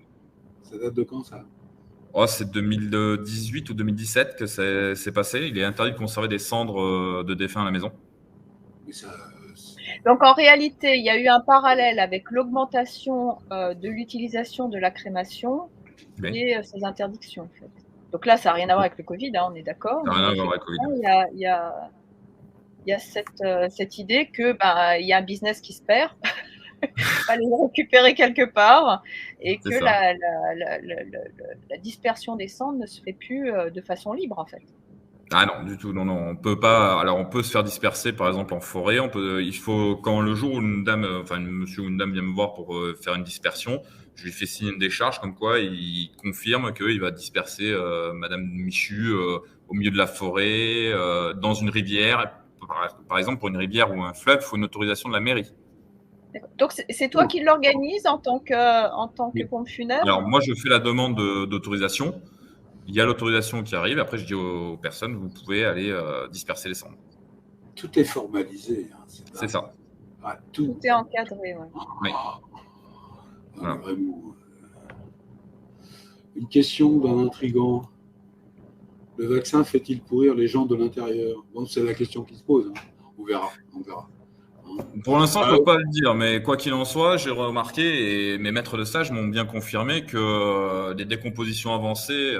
Ça date de quand, ça? Oh, c'est 2018 ou 2017 que c'est passé. Il est interdit de conserver des cendres de défunts à la maison. Mais ça, donc, en réalité, il y a eu un parallèle avec l'augmentation de l'utilisation de la crémation et ces interdictions, en fait. Donc là, ça n'a rien à voir avec le Covid, hein, on est d'accord. Ça n'a rien à voir avec le Covid. Il y a cette idée que il y a un business qui se perd, il va les récupérer quelque part, et que la dispersion des cendres ne se fait plus de façon libre, en fait. Ah non, du tout, non, on peut pas. Alors, on peut se faire disperser, par exemple, en forêt. Il faut, quand le jour où une dame, enfin, un monsieur ou une dame vient me voir pour faire une dispersion, je lui fais signer une décharge comme quoi il confirme qu'il va disperser Madame Michu au milieu de la forêt, dans une rivière. Par exemple, pour une rivière ou un fleuve, il faut une autorisation de la mairie. Donc, c'est toi qui l'organise en tant que pompe funèbre? Alors, moi, je fais la demande d'autorisation. Il y a l'autorisation qui arrive. Après, je dis aux personnes, vous pouvez aller disperser les cendres. Tout est formalisé. Hein, c'est ça. Ah, tout est encadré. Ouais. Oui. Voilà. Vraiment. Une question d'un intrigant. Le vaccin fait-il pourrir les gens de l'intérieur? Bon, c'est la question qui se pose. Hein. On verra. Pour l'instant, je ne peux pas le dire, mais quoi qu'il en soit, j'ai remarqué et mes maîtres de stage m'ont bien confirmé que des décompositions avancées,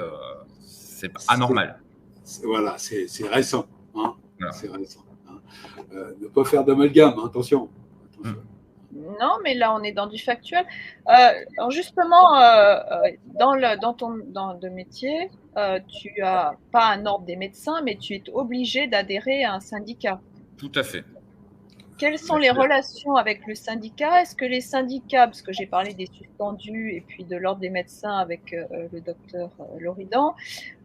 c'est anormal. Voilà, c'est récent. Hein, Voilà. c'est récent. Hein. Ne pas faire d'amalgame, attention. Non, mais là, on est dans du factuel. Alors justement, dans le métier, tu n'as pas un ordre des médecins, mais tu es obligé d'adhérer à un syndicat. Tout à fait. Quelles sont les relations avec le syndicat? Est-ce que les syndicats, parce que j'ai parlé des suspendus et puis de l'ordre des médecins avec le docteur Loridan,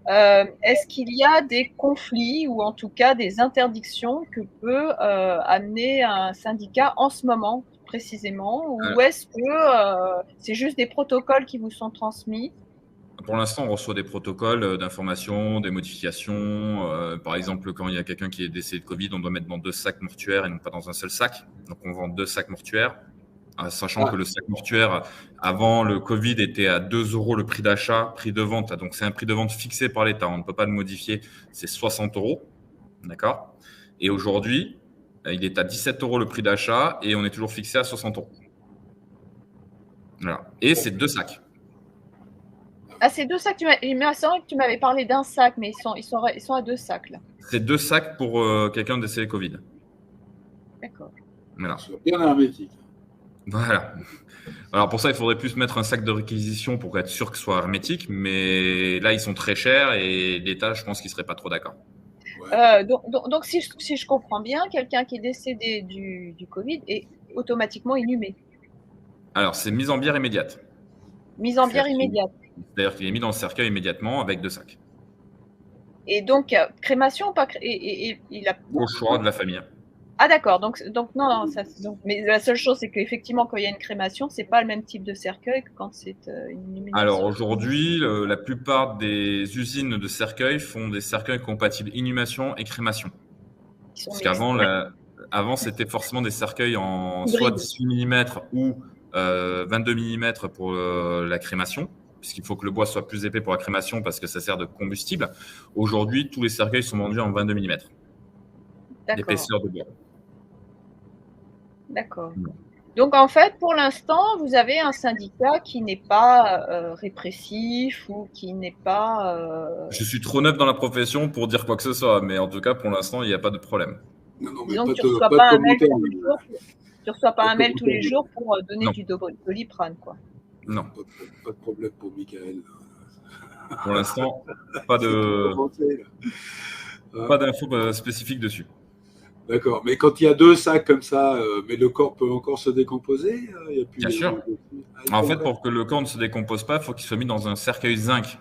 est-ce qu'il y a des conflits ou en tout cas des interdictions que peut amener un syndicat en ce moment précisément, ou est-ce que c'est juste des protocoles qui vous sont transmis? Pour l'instant, on reçoit des protocoles d'information, des modifications. Par exemple, quand il y a quelqu'un qui est décédé de Covid, on doit mettre dans 2 sacs mortuaires et non pas dans un seul sac. Donc, on vend 2 sacs mortuaires, sachant que le sac mortuaire, avant le Covid, était à 2 € le prix d'achat, prix de vente. Donc, c'est un prix de vente fixé par l'État. On ne peut pas le modifier. C'est 60 €. D'accord? Et aujourd'hui, il est à 17 € le prix d'achat et on est toujours fixé à 60 €. Voilà. Et c'est 2 sacs. Ah, c'est 2 sacs. C'est vrai que tu m'avais parlé d'un sac, mais ils sont à 2 sacs là. C'est 2 sacs pour quelqu'un décédé Covid. D'accord. Voilà. C'est bien hermétique. Voilà. Alors pour ça, il faudrait plus mettre un sac de réquisition pour être sûr que ce soit hermétique, mais là, ils sont très chers et l'État, je pense qu'il ne serait pas trop d'accord. Ouais. Donc si je comprends bien, quelqu'un qui est décédé du Covid est automatiquement inhumé. Alors, c'est mise en bière immédiate. Mise en bière immédiate. C'est-à-dire qu'il est mis dans le cercueil immédiatement avec 2 sacs. Et donc, crémation ou pas il a... Au choix de la famille. Ah d'accord, donc non, mais la seule chose, c'est qu'effectivement, quand il y a une crémation, c'est pas le même type de cercueil que quand c'est une inhumation. Alors aujourd'hui, la plupart des usines de cercueils font des cercueils compatibles inhumation et crémation. Parce qu'avant, avant, c'était forcément des cercueils en soit 18 mm ou 22 mm pour la crémation, puisqu'il faut que le bois soit plus épais pour la crémation parce que ça sert de combustible. Aujourd'hui, tous les cercueils sont vendus en 22 mm d'épaisseur de bois. D'accord. Donc en fait, pour l'instant, vous avez un syndicat qui n'est pas répressif ou qui n'est pas... Je suis trop neuf dans la profession pour dire quoi que ce soit, mais en tout cas, pour l'instant, il n'y a pas de problème. Non, mais disons que tu ne reçois pas un mail tous les jours. Tu ne reçois pas un mail tous les jours pour donner du Doliprane, quoi. Non. Pas de problème pour Michael. Pour l'instant, pas d'infos spécifiques dessus. D'accord. Mais quand il y a 2 sacs comme ça, mais le corps peut encore se décomposer, il y a plus Bien sûr. En fait, pour que le corps ne se décompose pas, il faut qu'il soit mis dans un cercueil zinc.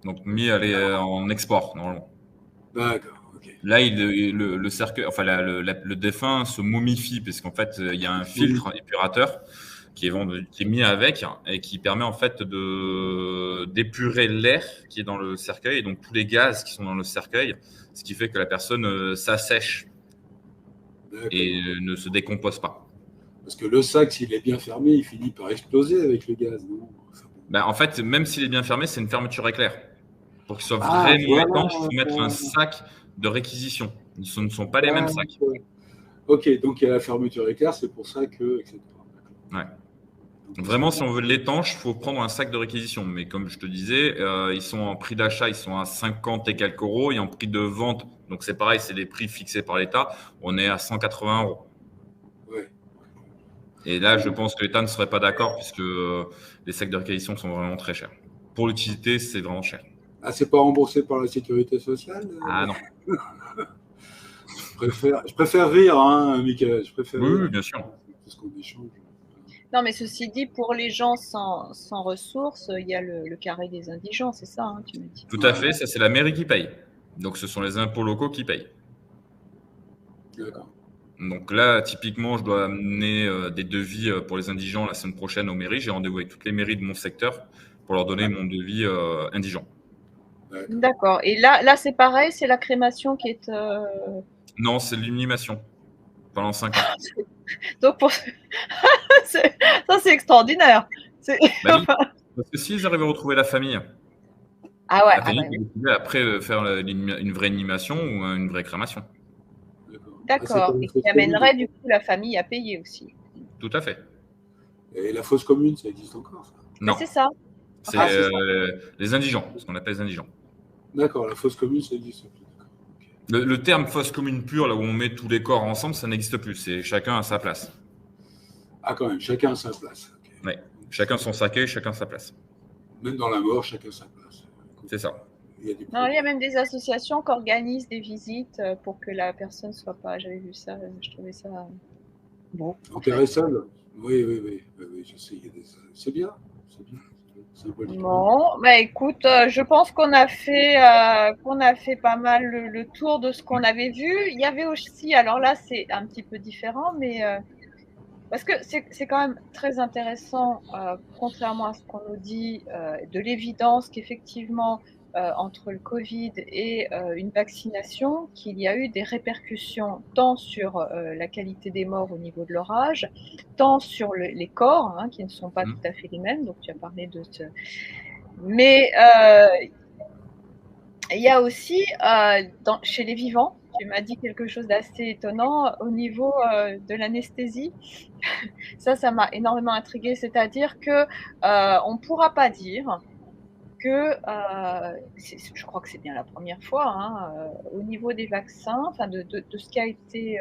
Donc mis en export, normalement. D'accord. Là, le cercueil, enfin, le défunt se momifie, puisqu'en fait, il y a un filtre épurateur qui est mis avec et qui permet en fait d'épurer l'air qui est dans le cercueil et donc tous les gaz qui sont dans le cercueil, ce qui fait que la personne s'assèche et ne se décompose pas. Parce que le sac, s'il est bien fermé, il finit par exploser avec le gaz, non? En fait, même s'il est bien fermé, c'est une fermeture éclair. Pour qu'il soit vraiment étanche, il faut mettre un sac de réquisition. Ce ne sont pas les mêmes sacs. Ok, donc il y a la fermeture éclair, c'est pour ça que, etc. Ouais. Vraiment, si on veut l'étanche, il faut prendre un sac de réquisition. Mais comme je te disais, ils sont en prix d'achat, ils sont à 50 et quelques euros. Et en prix de vente, donc c'est pareil, c'est des prix fixés par l'État, on est à 180 €. Ouais. Et là, je pense que l'État ne serait pas d'accord puisque les sacs de réquisition sont vraiment très chers. Pour l'utilité, c'est vraiment cher. Ah, c'est pas remboursé par la sécurité sociale? Ah non. Je préfère rire, hein, Michael. Je préfère rire. Bien sûr. Parce qu'on échange. Non, mais ceci dit, pour les gens sans ressources, il y a le carré des indigents, c'est ça, hein, tu me dis. Tout à fait, ça c'est la mairie qui paye. Donc ce sont les impôts locaux qui payent. D'accord. Donc là, typiquement, je dois amener des devis pour les indigents la semaine prochaine aux mairies. J'ai rendez-vous avec toutes les mairies de mon secteur pour leur donner mon devis indigent. D'accord. Et là c'est pareil, c'est la crémation qui est... Non, c'est l'inhumation pendant 5 ans. Donc ça, c'est extraordinaire. Oui, parce que s'ils arrivent à retrouver la famille, la famille peut décider après faire une vraie inhumation ou une vraie crémation. D'accord. Et qui amènerait du coup la famille à payer aussi. Tout à fait. Et la fosse commune, ça existe encore, ça? Non. C'est ça. C'est les indigents, ce qu'on appelle les indigents. D'accord, la fosse commune, ça existe plus. Okay. Le terme fosse commune pure, là où on met tous les corps ensemble, ça n'existe plus. C'est chacun à sa place. Ah, quand même, chacun à sa place. Okay. Oui, chacun son saké, chacun sa place. Même dans la mort, chacun sa place. C'est ça. Il y a même des associations qui organisent des visites pour que la personne ne soit pas. J'avais vu ça, je trouvais ça bon. Enterré seul? Oui, je sais. C'est bien. Bon, bah écoute, je pense qu'on a fait pas mal le tour de ce qu'on avait vu. Il y avait aussi, alors là c'est un petit peu différent, mais parce que c'est quand même très intéressant, contrairement à ce qu'on nous dit, de l'évidence qu'effectivement entre le Covid et une vaccination, qu'il y a eu des répercussions tant sur la qualité des morts au niveau de leur âge, tant sur les corps, hein, qui ne sont pas tout à fait les mêmes. Donc tu as parlé de ce... Mais il y a aussi chez les vivants, tu m'as dit quelque chose d'assez étonnant au niveau de l'anesthésie. Ça m'a énormément intriguée, c'est-à-dire que on ne pourra pas dire que, je crois que c'est bien la première fois, hein, au niveau des vaccins, enfin de ce qui a été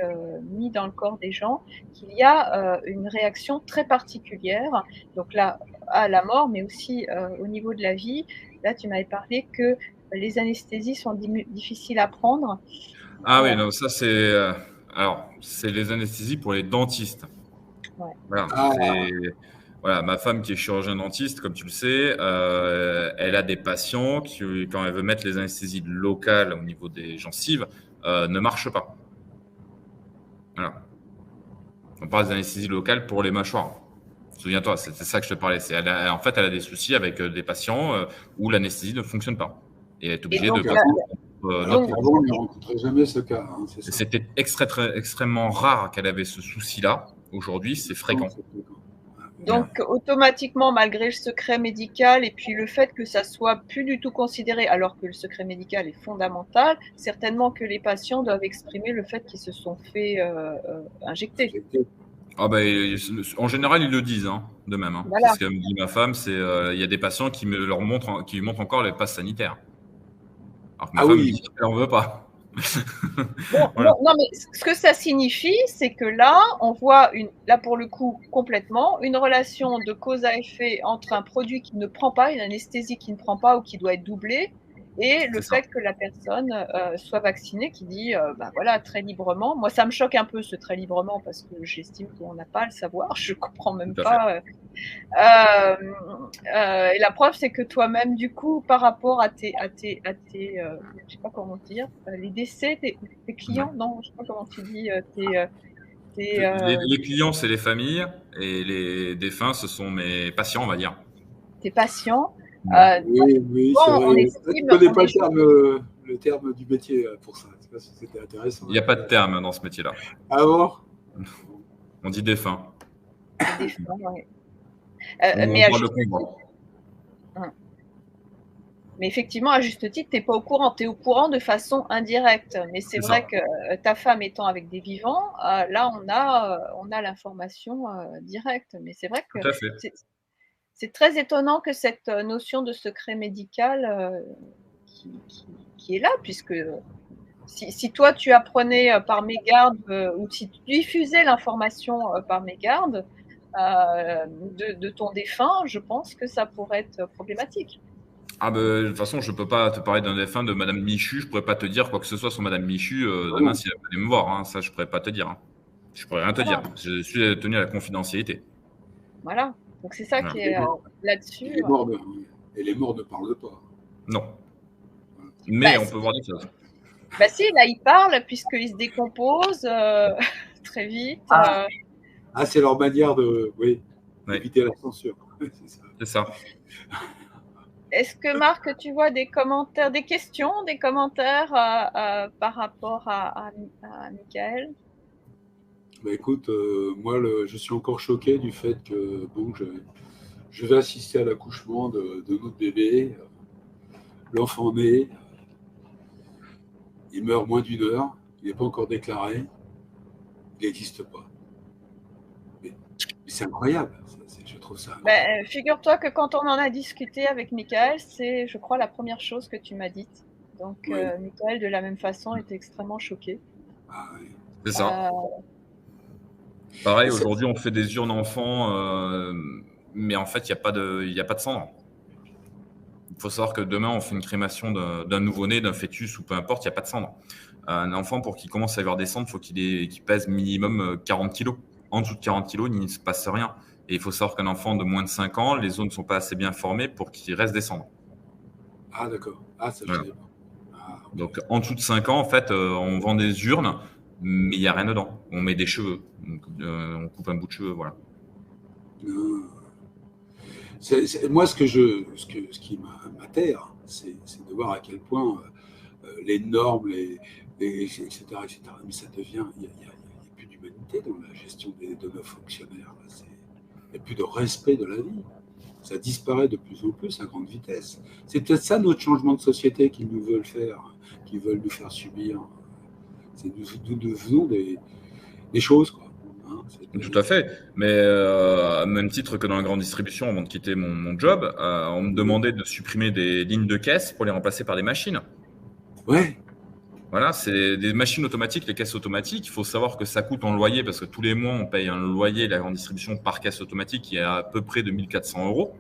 mis dans le corps des gens, qu'il y a une réaction très particulière, donc là, à la mort, mais aussi au niveau de la vie. Là, tu m'avais parlé que les anesthésies sont difficiles à prendre. Ah oui, non, ça c'est... alors, c'est les anesthésies pour les dentistes. Ouais. Voilà, ma femme qui est chirurgien dentiste, comme tu le sais, elle a des patients qui, quand elle veut mettre les anesthésies locales au niveau des gencives, ne marchent pas. Voilà. On parle des anesthésies locales pour les mâchoires. Souviens-toi, c'était ça que je te parlais. En fait, elle a des soucis avec des patients où l'anesthésie ne fonctionne pas. Et elle est obligée de passer avant, on ne rencontrait jamais ce cas. Hein, c'était extrêmement rare qu'elle avait ce souci-là. Aujourd'hui, c'est fréquent. Donc, automatiquement, malgré le secret médical et puis le fait que ça soit plus du tout considéré, alors que le secret médical est fondamental, certainement que les patients doivent exprimer le fait qu'ils se sont fait injecter. Ah ben, en général, ils le disent, hein, de même. Hein. Voilà. C'est ce qu'elle me dit ma femme, c'est il y a des patients qui me montrent encore les passes sanitaires. Alors que ma femme me dit qu'elle n'en veut pas. Bon, voilà. Non, mais ce que ça signifie, c'est que là, on voit là pour le coup complètement une relation de cause à effet entre un produit qui ne prend pas, une anesthésie qui ne prend pas ou qui doit être doublée, et le fait que la personne soit vaccinée, qui dit, bah voilà, très librement. Moi, ça me choque un peu ce très librement parce que j'estime qu'on n'a pas à le savoir. Je comprends même pas. Et la preuve, c'est que toi-même, du coup, par rapport à tes je sais pas comment dire, les décès, tes clients, non, je sais pas comment tu dis, les clients, c'est les familles, et les défunts, ce sont mes patients, on va dire. Tes patients. Oui, c'est vrai. Tu ne connais pas le terme du métier pour ça. Je sais pas si c'était intéressant. Il n'y a pas de terme dans ce métier-là. Ah bon? On dit défunt. Défunt, oui. Mais effectivement, à juste titre, tu n'es pas au courant. Tu es au courant de façon indirecte. Mais c'est vrai que ta femme étant avec des vivants, là, on a l'information directe. Mais c'est vrai que c'est très étonnant que cette notion de secret médical qui est là, puisque si toi, tu apprenais par mégarde ou si tu diffusais l'information par mégarde de ton défunt, je pense que ça pourrait être problématique. Ah de toute façon, je ne peux pas te parler d'un défunt de Madame Michu. Je ne pourrais pas te dire quoi que ce soit sur Madame Michu demain si elle venait me voir. Hein. Ça, je ne pourrais pas te dire. Hein. Je ne pourrais rien te dire. Je suis tenu à la confidentialité. Voilà. Donc c'est ça qui est là-dessus. Et les morts ne parlent pas. Non. Mais on peut voir des choses. Bah si, là, ils parlent puisqu'ils se décomposent très vite. C'est leur manière d'éviter la censure. C'est ça. Est-ce que Marc, tu vois des commentaires, des questions, des commentaires par rapport à Michael? Bah écoute, moi, je suis encore choqué du fait que je vais assister à l'accouchement de notre bébé, l'enfant né, il meurt moins d'1 heure, il n'est pas encore déclaré, il n'existe pas. Mais c'est incroyable, je trouve ça incroyable. Ben, figure-toi que quand on en a discuté avec Michael, c'est, je crois, la première chose que tu m'as dite. Donc, Oui. Michael, de la même façon, était extrêmement choqué. Ah, oui. C'est ça. Pareil, aujourd'hui, on fait des urnes enfants, mais en fait, il n'y a pas de cendre. Il faut savoir que demain, on fait une crémation d'un nouveau-né, d'un fœtus ou peu importe, il n'y a pas de cendre. Un enfant, pour qu'il commence à avoir des cendres, il faut qu'il pèse minimum 40 kilos. En dessous de 40 kilos, il ne se passe rien. Et il faut savoir qu'un enfant de moins de 5 ans, les os ne sont pas assez bien formés pour qu'il reste des cendres. Ah, d'accord. Ah, ça, je Voilà. savais pas. Ah, okay. Donc, en dessous de 5 ans, en fait, on vend des urnes, mais il n'y a rien dedans. On met des cheveux. Donc, on coupe un bout de cheveux, voilà. Moi, ce qui m'atterre, c'est de voir à quel point les normes, etc., etc. Mais ça devient, il n'y a plus d'humanité dans la gestion de nos fonctionnaires. Il n'y a plus de respect de la vie. Ça disparaît de plus en plus à grande vitesse. C'est peut-être ça notre changement de société qu'ils nous veulent faire, qu'ils veulent nous faire subir. C'est nous devenons des choses, quoi. Tout à fait. Mais à même titre que dans la grande distribution, avant de quitter mon job, on me demandait de supprimer des lignes de caisse pour les remplacer par des machines. Ouais. Voilà, c'est des machines automatiques, les caisses automatiques. Il faut savoir que ça coûte en loyer parce que tous les mois, on paye un loyer de la grande distribution par caisse automatique qui est à peu près de 1 400 €.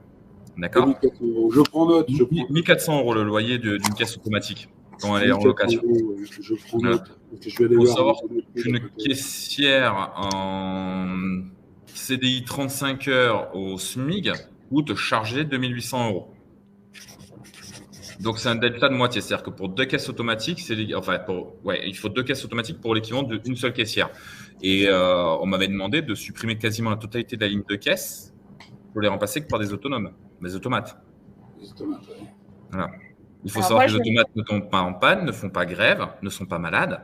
D'accord ? 1 400 €. Je prends note. 1 400 € le loyer d'une caisse automatique quand elle est en location. Je prends note. Il faut savoir qu'une caissière en CDI 35 heures au SMIC coûte chargé 2 800 €. Donc, c'est un delta de moitié. C'est-à-dire que pour 2 caisses automatiques, il faut 2 caisses automatiques pour l'équivalent d'une seule caissière. Et on m'avait demandé de supprimer quasiment la totalité de la ligne de caisse pour les remplacer que par des automates. Des automates, oui. Voilà. Il faut savoir que les automates ne tombent pas en panne, ne font pas grève, ne sont pas malades.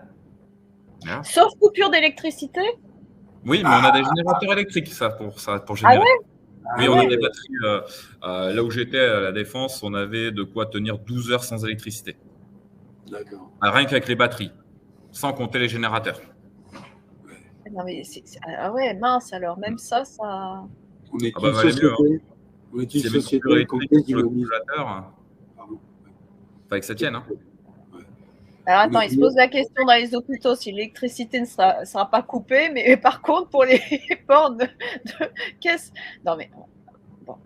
Voilà. Sauf coupure d'électricité ? Oui, mais on a des générateurs électriques, pour générer. Ah ouais ? Oui, on a des batteries. Là où j'étais, à la Défense, on avait de quoi tenir 12 heures sans électricité. D'accord. Rien qu'avec les batteries, sans compter les générateurs. Ouais. Non, mais ah ouais, mince, alors même ça… On est une société. On est une société qu'on déshumanise. Fallait que ça tienne. Hein. Alors attends, il se pose la question dans les hôpitaux si l'électricité ne sera pas coupée, mais par contre pour les bornes de caisse. Non mais. Bon.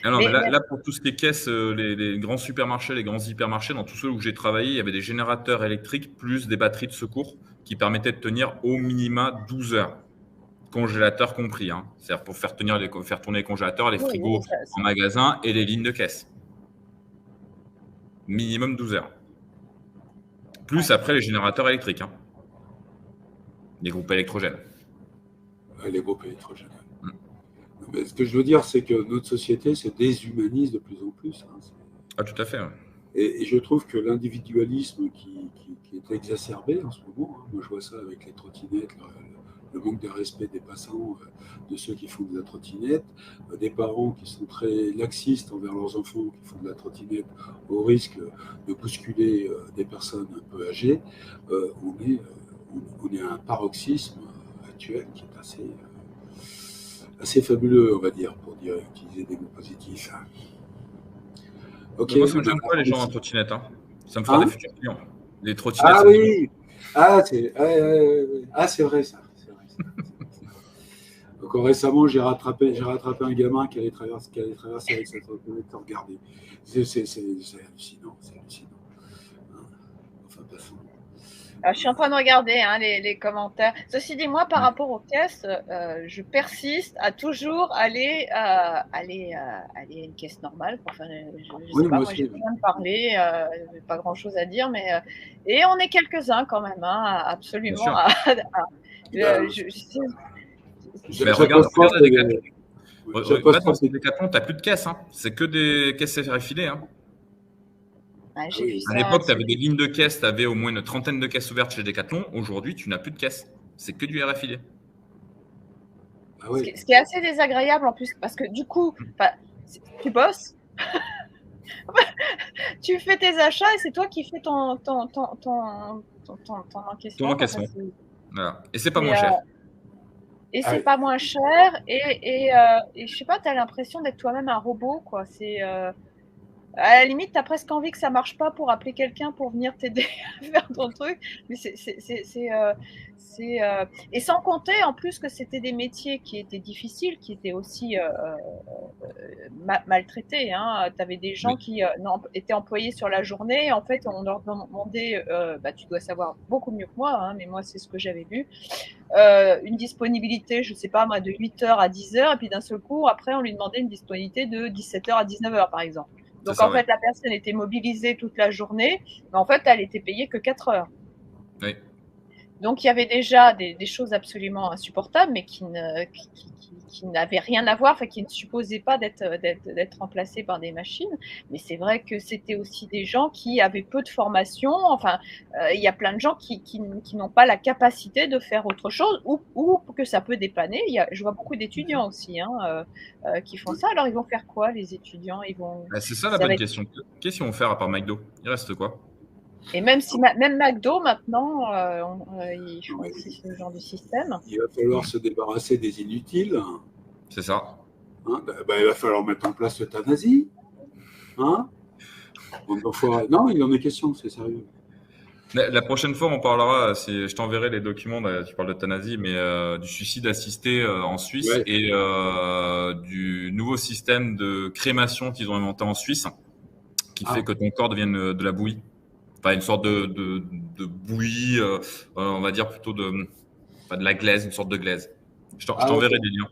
Ah non, mais là, pour tout ce qui est caisse, les grands supermarchés, les grands hypermarchés, dans tous ceux où j'ai travaillé, il y avait des générateurs électriques plus des batteries de secours qui permettaient de tenir au minima 12 heures. Congélateur compris. Hein. C'est-à-dire pour faire tourner les congélateurs, les frigos en magasin et les lignes de caisse. Minimum 12 heures. Plus après les générateurs électriques. Hein. Les groupes électrogènes. Les groupes électrogènes. Mais ce que je veux dire, c'est que notre société se déshumanise de plus en plus. Hein. Ah, tout à fait. Ouais. Et je trouve que l'individualisme qui est exacerbé en ce moment, hein, moi je vois ça avec les trottinettes, le manque de respect des passants, de ceux qui font de la trottinette, des parents qui sont très laxistes envers leurs enfants qui font de la trottinette au risque de bousculer des personnes un peu âgées. On est à un paroxysme actuel qui est assez fabuleux, on va dire, pour utiliser des mots positifs. Okay, moi, ça me gêne pas les gens en trottinette. Hein. Ça me fera des futurs clients. Les trottinettes. Ah oui. C'est vrai ça. Encore récemment, j'ai rattrapé un gamin qui allait traverser avec sa trottinette. Regardez, c'est hallucinant, Enfin, passons. Alors, je suis en train de regarder les commentaires. Ceci dit, moi, par rapport aux caisses, je persiste à toujours aller à une caisse normale. Enfin, je sais pas, moi j'ai besoin de parler, pas grand-chose à dire, mais et on est quelques-uns quand même, hein, absolument. Regarde à Decathlon. Dans ces Decathlon, t'as plus de caisses. Hein. C'est que des caisses effilées. Hein. À l'époque, tu avais des lignes de caisse, tu avais au moins une trentaine de caisses ouvertes chez Decathlon. Aujourd'hui, tu n'as plus de caisse. C'est que du RFID. Ah oui. Ce qui est assez désagréable en plus, parce que du coup, tu bosses, tu fais tes achats et c'est toi qui fais ton ton Ton encaissement. encaissement. Voilà. Et c'est pas Et, moins cher. Et Ah c'est oui. pas moins cher. Et je sais pas, tu as l'impression d'être toi-même un robot, quoi. C'est à la limite, tu as presque envie que ça marche pas pour appeler quelqu'un pour venir t'aider à faire ton truc. Mais et sans compter en plus que c'était des métiers qui étaient difficiles, qui étaient aussi maltraités. Hein. Tu avais des gens Oui. qui étaient employés sur la journée. En fait, on leur demandait, tu dois savoir beaucoup mieux que moi, hein, mais moi, c'est ce que j'avais vu. Une disponibilité, je sais pas moi, de 8h à 10h, et puis d'un seul coup, après, on lui demandait une disponibilité de 17h à 19h, par exemple. Donc, ça, en fait, la personne était mobilisée toute la journée, mais en fait, elle était payée que 4 heures. Oui. Donc, il y avait déjà des choses absolument insupportables, mais qui n'avaient rien à voir, enfin, qui ne supposaient pas d'être remplacées par des machines. Mais c'est vrai que c'était aussi des gens qui avaient peu de formation. Enfin, il y a plein de gens qui n'ont pas la capacité de faire autre chose ou que ça peut dépanner. Je vois beaucoup d'étudiants aussi qui font ça. Alors, ils vont faire quoi, les étudiants? C'est ça la Ça va bonne être question. Qu'est-ce qu'ils vont faire à part McDo? Il reste quoi? Et même si même McDo maintenant, ils font aussi ce genre de système. Il va falloir se débarrasser des inutiles. C'est ça. Hein. Il va falloir mettre en place l'euthanasie. Hein. Non, il en est question, c'est sérieux. La prochaine fois, on parlera, je t'enverrai les documents, tu parles d'euthanasie, mais du suicide assisté en Suisse Ouais. et du nouveau système de crémation qu'ils ont inventé en Suisse, qui fait que ton corps devienne de la bouillie. Enfin, une sorte de bouillie, on va dire plutôt pas de la glaise, une sorte de glaise. Je t'enverrai des liens.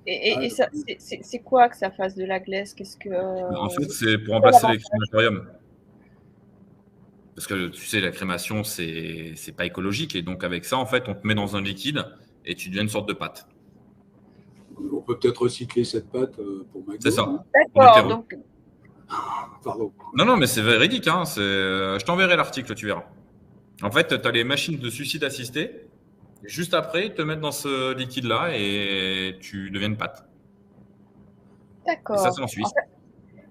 Et ça, c'est quoi que ça fasse de la glaise? Qu'est-ce que En fait, c'est pour quel remplacer les avantage? crématoriums. Parce que tu sais, la crémation, c'est pas écologique. Et donc, avec ça, en fait, on te met dans un liquide et tu deviens une sorte de pâte. On peut peut-être recycler cette pâte pour McDo. C'est ça. Hein. D'accord. Donc, Pardon. Non, mais c'est véridique. Hein. Je t'enverrai l'article, tu verras. En fait, tu as les machines de suicide assisté. Juste après, ils te mettent dans ce liquide-là et tu deviens une pâte. Et ça, d'accord. c'est en Suisse.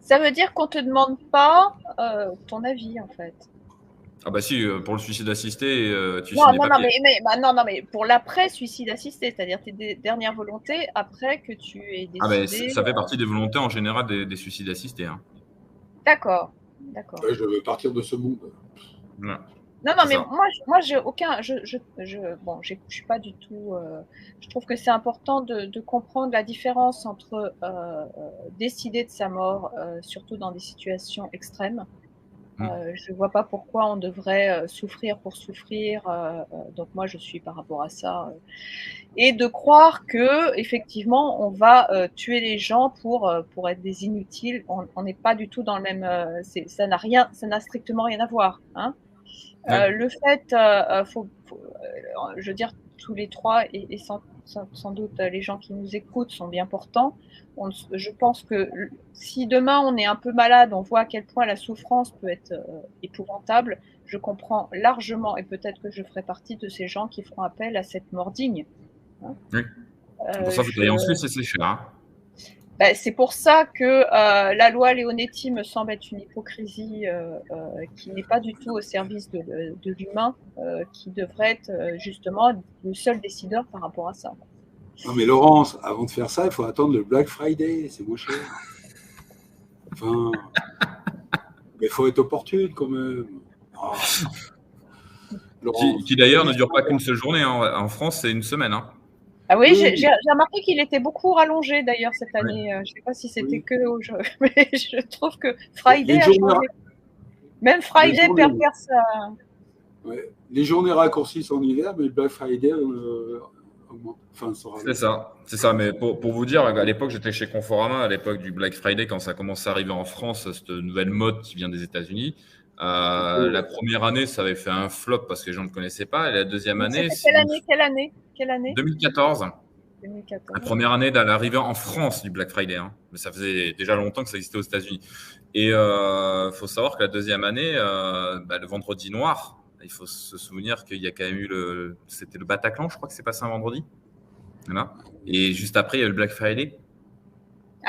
Ça veut dire qu'on te demande pas ton avis, en fait. Ah bah si, pour le suicide assisté, tu Non, signes les non, papiers. non, mais pour l'après-suicide assisté, c'est-à-dire tes dernières volontés après que tu aies Ah bah, décidé. ça fait partie des volontés en général des suicides assistés. Hein. D'accord. Ouais, je veux partir de ce monde. Voilà. Non, mais ça. moi, j'ai aucun. Bon, je suis pas du tout. Je trouve que c'est important de comprendre la différence entre décider de sa mort, surtout dans des situations extrêmes. Je vois pas pourquoi on devrait souffrir pour souffrir. Donc moi, je suis par rapport à ça. Et de croire que effectivement, on va tuer les gens pour être des inutiles. On n'est pas du tout dans le même. Ça n'a strictement rien à voir. Hein. Ouais. Le fait, je veux dire, tous les trois, et sans doute les gens qui nous écoutent sont bien portants. Je pense que si demain on est un peu malade, on voit à quel point la souffrance peut être épouvantable, je comprends largement, et peut-être que je ferai partie de ces gens qui feront appel à cette mort digne. Hein. Oui. Pour ça, il faut travailler en Suisse et c'est cher. Hein. C'est pour ça que la loi Leonetti me semble être une hypocrisie qui n'est pas du tout au service de l'humain, qui devrait être justement le seul décideur par rapport à ça. Non mais Laurence, avant de faire ça, il faut attendre le Black Friday, c'est moins cher. Enfin, mais il faut être opportune quand même. Oh. Qui d'ailleurs ne dure pas qu'une seule journée. Hein. En France, c'est une semaine. Hein. Ah oui, j'ai remarqué qu'il était beaucoup rallongé d'ailleurs cette année. Je ne sais pas si c'était que aujourd'hui, mais je trouve que Friday a changé. Même Friday perd sa. Ouais. Les journées raccourcissent en hiver, mais le Black Friday augmente. Enfin, c'est ça. Mais pour vous dire, à l'époque, j'étais chez Conforama, à l'époque du Black Friday, quand ça commence à arriver en France, cette nouvelle mode qui vient des États-Unis. La première année, ça avait fait un flop parce que les gens ne connaissaient pas. Et la deuxième année, Quelle année 2014. 2014. La première année de l'arrivée en France du Black Friday. Hein. Mais ça faisait déjà longtemps que ça existait aux États-Unis. Et faut savoir que la deuxième année, le vendredi noir, il faut se souvenir qu'il y a quand même eu c'était le Bataclan, je crois que c'est passé un vendredi. Voilà. Et juste après, il y a eu le Black Friday.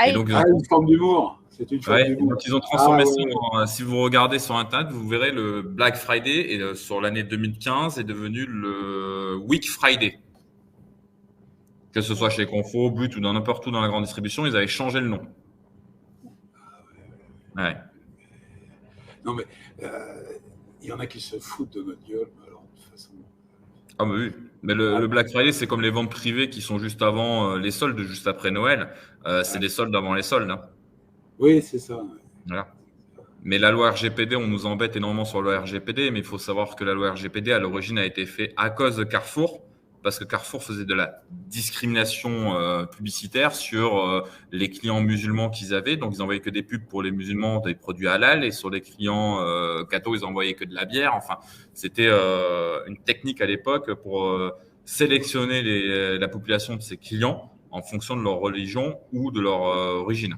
Et donc, une forme d'humour. C'est une forme d'humour. Donc ils ont transformé ça en, si vous regardez sur Internet, vous verrez le Black Friday et sur l'année 2015 est devenu le Week Friday. Que ce soit chez Confo, But ou dans n'importe où dans la grande distribution, ils avaient changé le nom. Ouais. Non, mais il y en a qui se foutent de notre gueule, alors de toute façon. Ah bah oui, mais le Black Friday, c'est comme les ventes privées qui sont juste avant les soldes, juste après Noël. C'est des soldes avant les soldes. Hein. Oui, c'est ça. Voilà. Mais la loi RGPD, on nous embête énormément sur la loi RGPD, mais il faut savoir que la loi RGPD, à l'origine, a été faite à cause de Carrefour, parce que Carrefour faisait de la discrimination publicitaire sur les clients musulmans qu'ils avaient. Donc, ils envoyaient que des pubs pour les musulmans, des produits halal, et sur les clients cathos, ils envoyaient que de la bière. Enfin, c'était une technique à l'époque pour sélectionner la population de ces clients en fonction de leur religion ou de leur origine.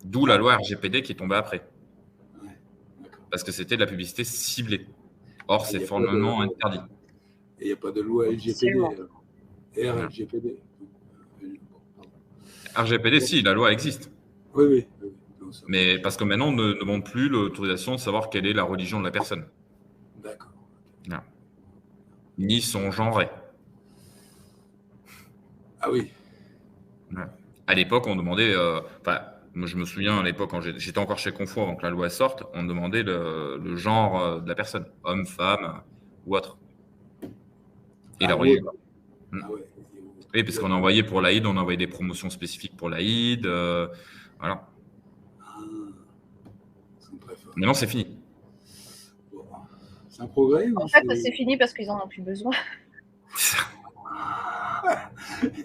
D'où la loi RGPD qui est tombée après. Parce que c'était de la publicité ciblée. Or, c'est formellement interdit. Et il n'y a pas de loi LGPD. RGPD. RGPD, si, la loi existe. Oui. Non, mais parce que maintenant, on ne demande plus l'autorisation de savoir quelle est la religion de la personne. D'accord. Non. Ni son genre. Ah oui. Ouais. À l'époque, on demandait... moi, je me souviens, à l'époque, quand j'étais encore chez Confo avant que la loi sorte, on demandait le genre de la personne. Homme, femme ou autre. Et la religion. Ah ouais. Oui, parce qu'on a envoyé pour l'Aïd, on a envoyé des promotions spécifiques pour l'Aïd. Voilà. Maintenant, c'est fini. Bon. C'est un progrès. En fait, c'est fini parce qu'ils n'en ont plus besoin.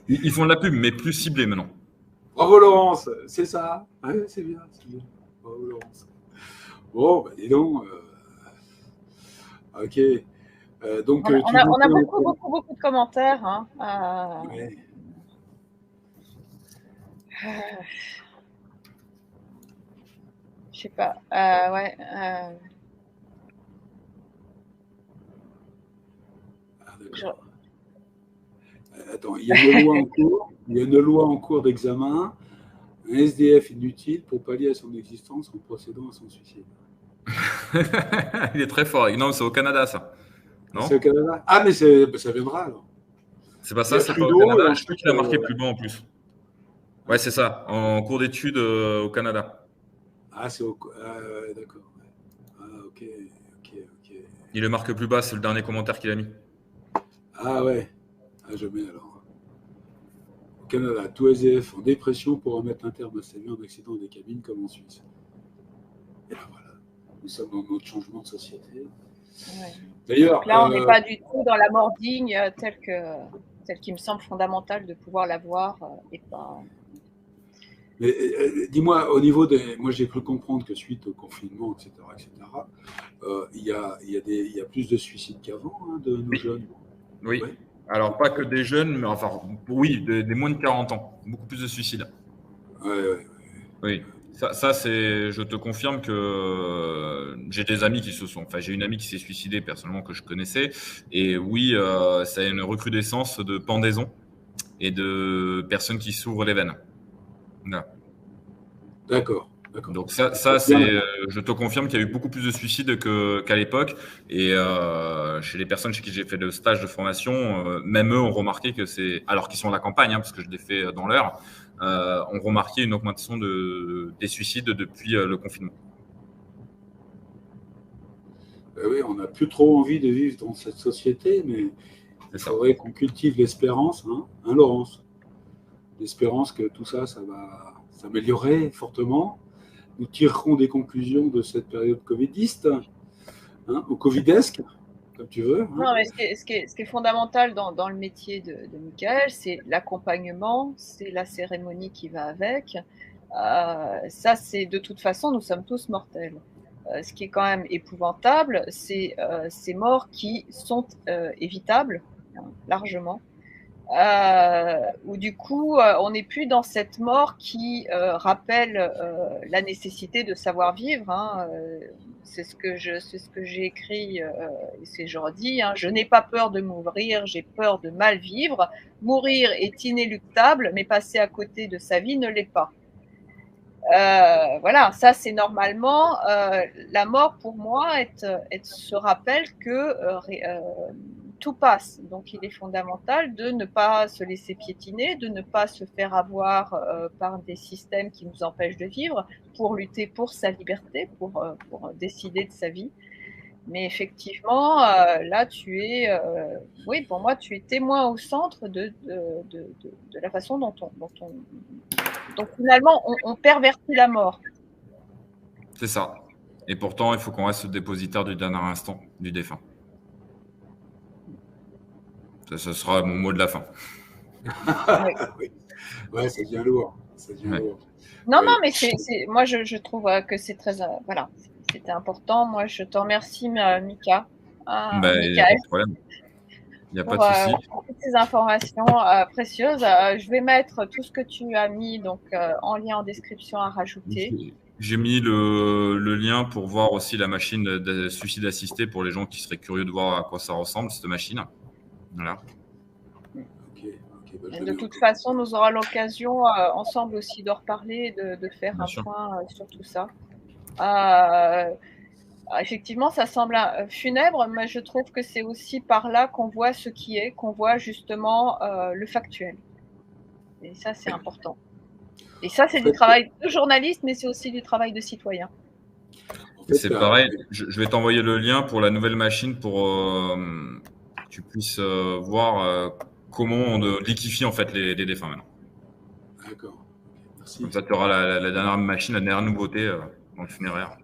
Ils font de la pub, mais plus ciblée maintenant. Bravo Laurence, c'est ça. Ouais, c'est bien. Bravo Laurence. Bon, bah, dis donc. Ok. Donc, on a beaucoup de commentaires. Hein. Ouais. Je sais pas. Ouais. Attends, il y a une loi en cours. Il y a une loi en cours d'examen. Un SDF inutile pour pallier à son existence en procédant à son suicide. Il est très fort. Non, c'est au Canada, ça. Non, c'est au Canada. Ah, mais ça viendra alors. C'est pas ça, c'est pas au Canada. Je crois qu'il a marqué plus bas en plus. Ouais, c'est ça. En cours d'études au Canada. Ah, c'est au. D'accord. Ah, ok. Il le marque plus bas, c'est le dernier commentaire qu'il a mis. Ah ouais. Ah, je mets alors. Au Canada, tout SDF en dépression pourra mettre un terme à sa vie en accident des cabines comme en Suisse. Et là, voilà. Nous sommes dans notre changement de société. Ouais. D'ailleurs, là, on n'est pas du tout dans la mort digne telle qu'il me semble fondamental de pouvoir l'avoir et pas. Mais dis-moi, au niveau des. Moi, j'ai cru comprendre que suite au confinement, etc., il y a plus de suicides qu'avant de nos jeunes. Oui. Ouais. Alors, pas que des jeunes, mais enfin, oui, des moins de 40 ans. Beaucoup plus de suicides. Ouais. Oui. Ça, c'est. Je te confirme que j'ai des amis qui se sont. Enfin, j'ai une amie qui s'est suicidée personnellement que je connaissais. Et oui, ça a une recrudescence de pendaisons et de personnes qui s'ouvrent les veines. Voilà. D'accord. Donc ça c'est. Je te confirme qu'il y a eu beaucoup plus de suicides qu'à l'époque. Et chez les personnes chez qui j'ai fait le stage de formation, même eux ont remarqué que c'est. Alors qu'ils sont à la campagne, parce que je l'ai fait dans l'heure. Ont remarqué une augmentation des suicides depuis le confinement. Oui, on n'a plus trop envie de vivre dans cette société, mais il faudrait qu'on cultive l'espérance, hein, Laurence. L'espérance que tout ça va s'améliorer fortement. Nous tirerons des conclusions de cette période covidiste, ou covidesque, comme tu veux. Non, mais ce qui est fondamental dans le métier de Michael, c'est l'accompagnement, c'est la cérémonie qui va avec. Ça, c'est de toute façon, nous sommes tous mortels. Ce qui est quand même épouvantable, c'est ces morts qui sont évitables, largement. Où du coup, on n'est plus dans cette mort qui rappelle la nécessité de savoir vivre. C'est ce que j'ai écrit et c'est je redis. Je n'ai pas peur de mourir, j'ai peur de mal vivre. Mourir est inéluctable, mais passer à côté de sa vie ne l'est pas. Voilà, ça c'est normalement la mort pour moi est ce rappel que tout passe. Donc il est fondamental de ne pas se laisser piétiner, de ne pas se faire avoir par des systèmes qui nous empêchent de vivre, pour lutter pour sa liberté, pour décider de sa vie. Mais effectivement, là, oui, pour moi, tu es témoin au centre de la façon dont finalement on pervertit la mort. C'est ça. Et pourtant, il faut qu'on reste dépositaire du dernier instant du défunt. Ça sera mon mot de la fin. Oui. Ouais, ça devient lourd. Ça devient lourd. Non, non, mais moi, je trouve que c'est très... voilà, c'était important. Moi, je te remercie, Mika. Il n'y a pas de problème. Il n'y a pas de souci. Pour toutes ces informations précieuses. Je vais mettre tout ce que tu as mis donc, en lien en description à rajouter. J'ai mis le lien pour voir aussi la machine de suicide assisté pour les gens qui seraient curieux de voir à quoi ça ressemble, cette machine. Voilà. De toute façon, nous aurons l'occasion ensemble aussi de reparler, de faire un point sur tout ça. Effectivement, ça semble funèbre, mais je trouve que c'est aussi par là qu'on voit ce qui est, qu'on voit justement le factuel. Et ça, c'est important. Et ça, c'est du travail de journaliste, mais c'est aussi du travail de citoyen. C'est pareil, je vais t'envoyer le lien pour la nouvelle machine pour que tu puisses voir comment on liquifie en fait les défunts maintenant. D'accord. Merci. Comme ça, tu auras la dernière machine, la dernière nouveauté dans le funéraire.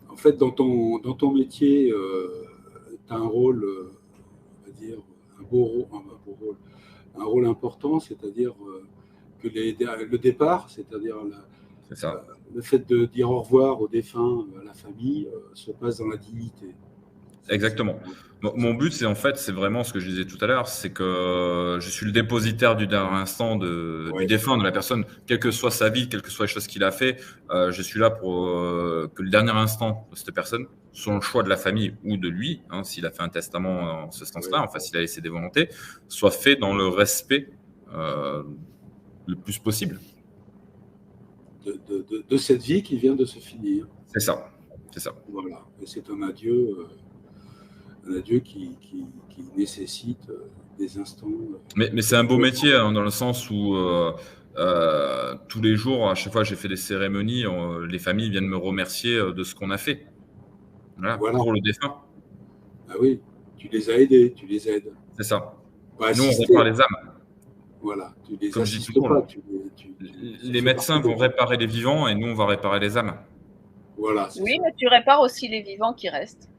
En fait, dans ton métier, tu as un rôle, on va dire, un rôle important, c'est-à-dire que le départ, c'est-à-dire le fait de dire au revoir aux défunts, à la famille, se passe dans la dignité. Exactement. Mon but, c'est vraiment ce que je disais tout à l'heure, c'est que je suis le dépositaire du dernier instant du défunt, de la personne, quelle que soit sa vie, quelles que soient les choses qu'il a fait. Je suis là pour que le dernier instant de cette personne, selon le choix de la famille ou de lui, s'il a fait un testament en ce sens-là, enfin s'il a laissé des volontés, soit fait dans le respect le plus possible. De cette vie qui vient de se finir. C'est ça. Voilà. Et c'est un adieu qui nécessite des instants. Mais c'est un beau métier dans le sens où tous les jours, à chaque fois que j'ai fait des cérémonies, les familles viennent me remercier de ce qu'on a fait. Voilà. Pour le défunt. Ah oui, tu les as aidés, tu les aides. C'est ça. Nous, on répare les âmes. Voilà, tu les Comme je dis toujours, pas. Les médecins vont réparer les vivants et nous, on va réparer les âmes. Voilà. Oui, mais tu répares aussi les vivants qui restent.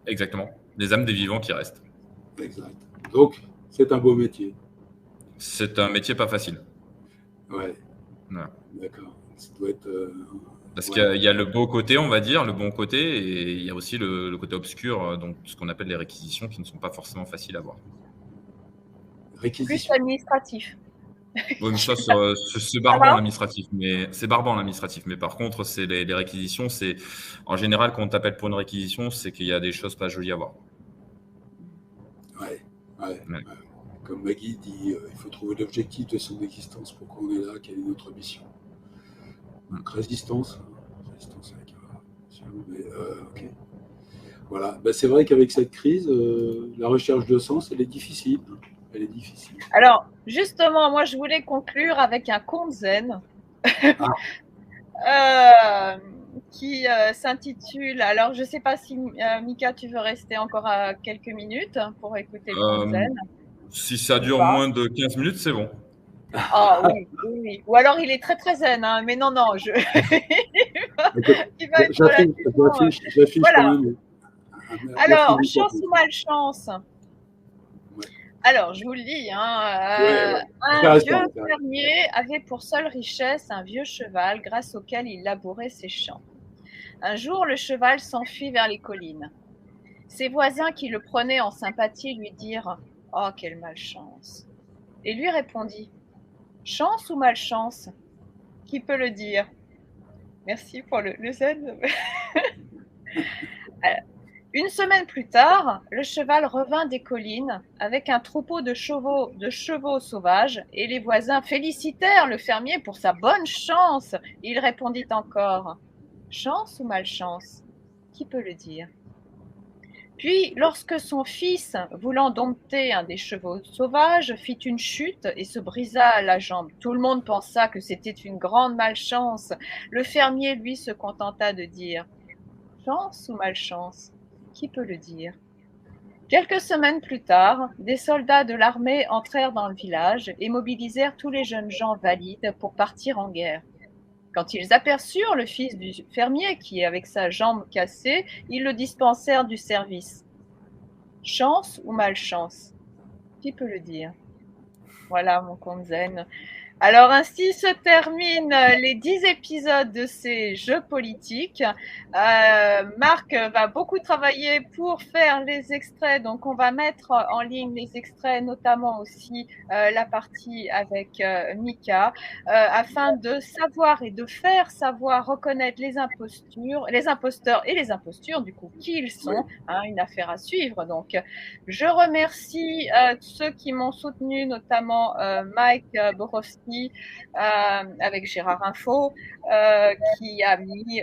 Exactement. Les âmes des vivants qui restent. Exact. Donc, c'est un beau métier. C'est un métier pas facile. Ouais. D'accord. Ça doit être. Parce qu'il y a le beau côté, on va dire, le bon côté, et il y a aussi le côté obscur, donc ce qu'on appelle les réquisitions, qui ne sont pas forcément faciles à voir. Plus administratif. Oui, mais ça, c'est barbant l'administratif, mais par contre, c'est les réquisitions, c'est en général quand on t'appelle pour une réquisition, c'est qu'il y a des choses pas jolies à voir. Ouais. Comme Maggie dit, il faut trouver l'objectif de son existence, pourquoi on est là, quelle est notre mission. Donc résistance avec ok. Voilà. C'est vrai qu'avec cette crise, la recherche de sens, elle est difficile. Alors, justement, moi, je voulais conclure avec un conte zen qui s'intitule... Alors, je ne sais pas si, Mika, tu veux rester encore quelques minutes pour écouter le conte zen. Si ça dure moins de 15 minutes, c'est bon. Ah oui. Ou alors, il est très, très zen. Mais non, J'affiche voilà. quand même. Alors, chance ou malchance? Alors, je vous le dis, un vieux fermier avait pour seule richesse un vieux cheval grâce auquel il labourait ses champs. Un jour, le cheval s'enfuit vers les collines. Ses voisins qui le prenaient en sympathie lui dirent « Oh, quelle malchance !» Et lui répondit « Chance ou malchance? Qui peut le dire ?» Merci pour le zen. Une semaine plus tard, le cheval revint des collines avec un troupeau de chevaux sauvages et les voisins félicitèrent le fermier pour sa bonne chance. Il répondit encore: chance ou malchance? Qui peut le dire? Puis, lorsque son fils, voulant dompter un des chevaux sauvages, fit une chute et se brisa la jambe, tout le monde pensa que c'était une grande malchance. Le fermier, lui, se contenta de dire: chance ou malchance? Qui peut le dire? Quelques semaines plus tard, des soldats de l'armée entrèrent dans le village et mobilisèrent tous les jeunes gens valides pour partir en guerre. Quand ils aperçurent le fils du fermier qui, avec sa jambe cassée, ils le dispensèrent du service. Chance ou malchance? Qui peut le dire? Voilà mon conte zen. Alors ainsi se terminent les 10 épisodes de ces jeux politiques. Marc va beaucoup travailler pour faire les extraits, donc on va mettre en ligne les extraits, notamment aussi la partie avec Mika, afin de savoir et de faire savoir, reconnaître les imposteurs et les impostures, du coup, qui ils sont, hein, une affaire à suivre. Donc, je remercie ceux qui m'ont soutenu, notamment Mike Borowski, avec Gérard Info, qui a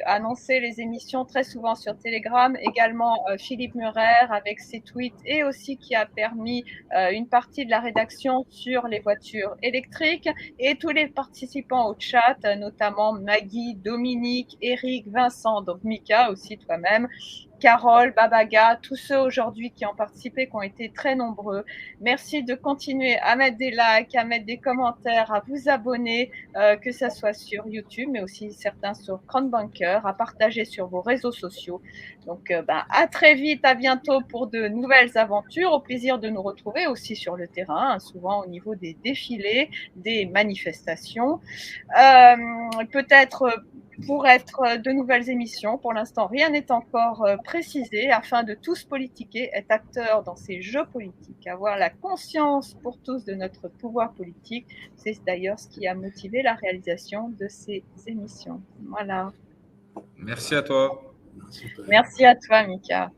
annoncé les émissions très souvent sur Telegram, également Philippe Murer avec ses tweets et aussi qui a permis une partie de la rédaction sur les voitures électriques, et tous les participants au chat, notamment Maggie, Dominique, Eric, Vincent, donc Mika aussi toi-même, Carole, Babaga, tous ceux aujourd'hui qui ont participé, qui ont été très nombreux. Merci de continuer à mettre des likes, à mettre des commentaires, à vous abonner, que ce soit sur YouTube, mais aussi certains sur CrownBunker, à partager sur vos réseaux sociaux. Donc, à très vite, à bientôt pour de nouvelles aventures. Au plaisir de nous retrouver aussi sur le terrain, hein, souvent au niveau des défilés, des manifestations. Peut-être pour être de nouvelles émissions. Pour l'instant, rien n'est encore précisé, afin de tous politiquer, être acteurs dans ces jeux politiques, avoir la conscience pour tous de notre pouvoir politique. C'est d'ailleurs ce qui a motivé la réalisation de ces émissions. Voilà. Merci à toi. Merci à toi, Mika.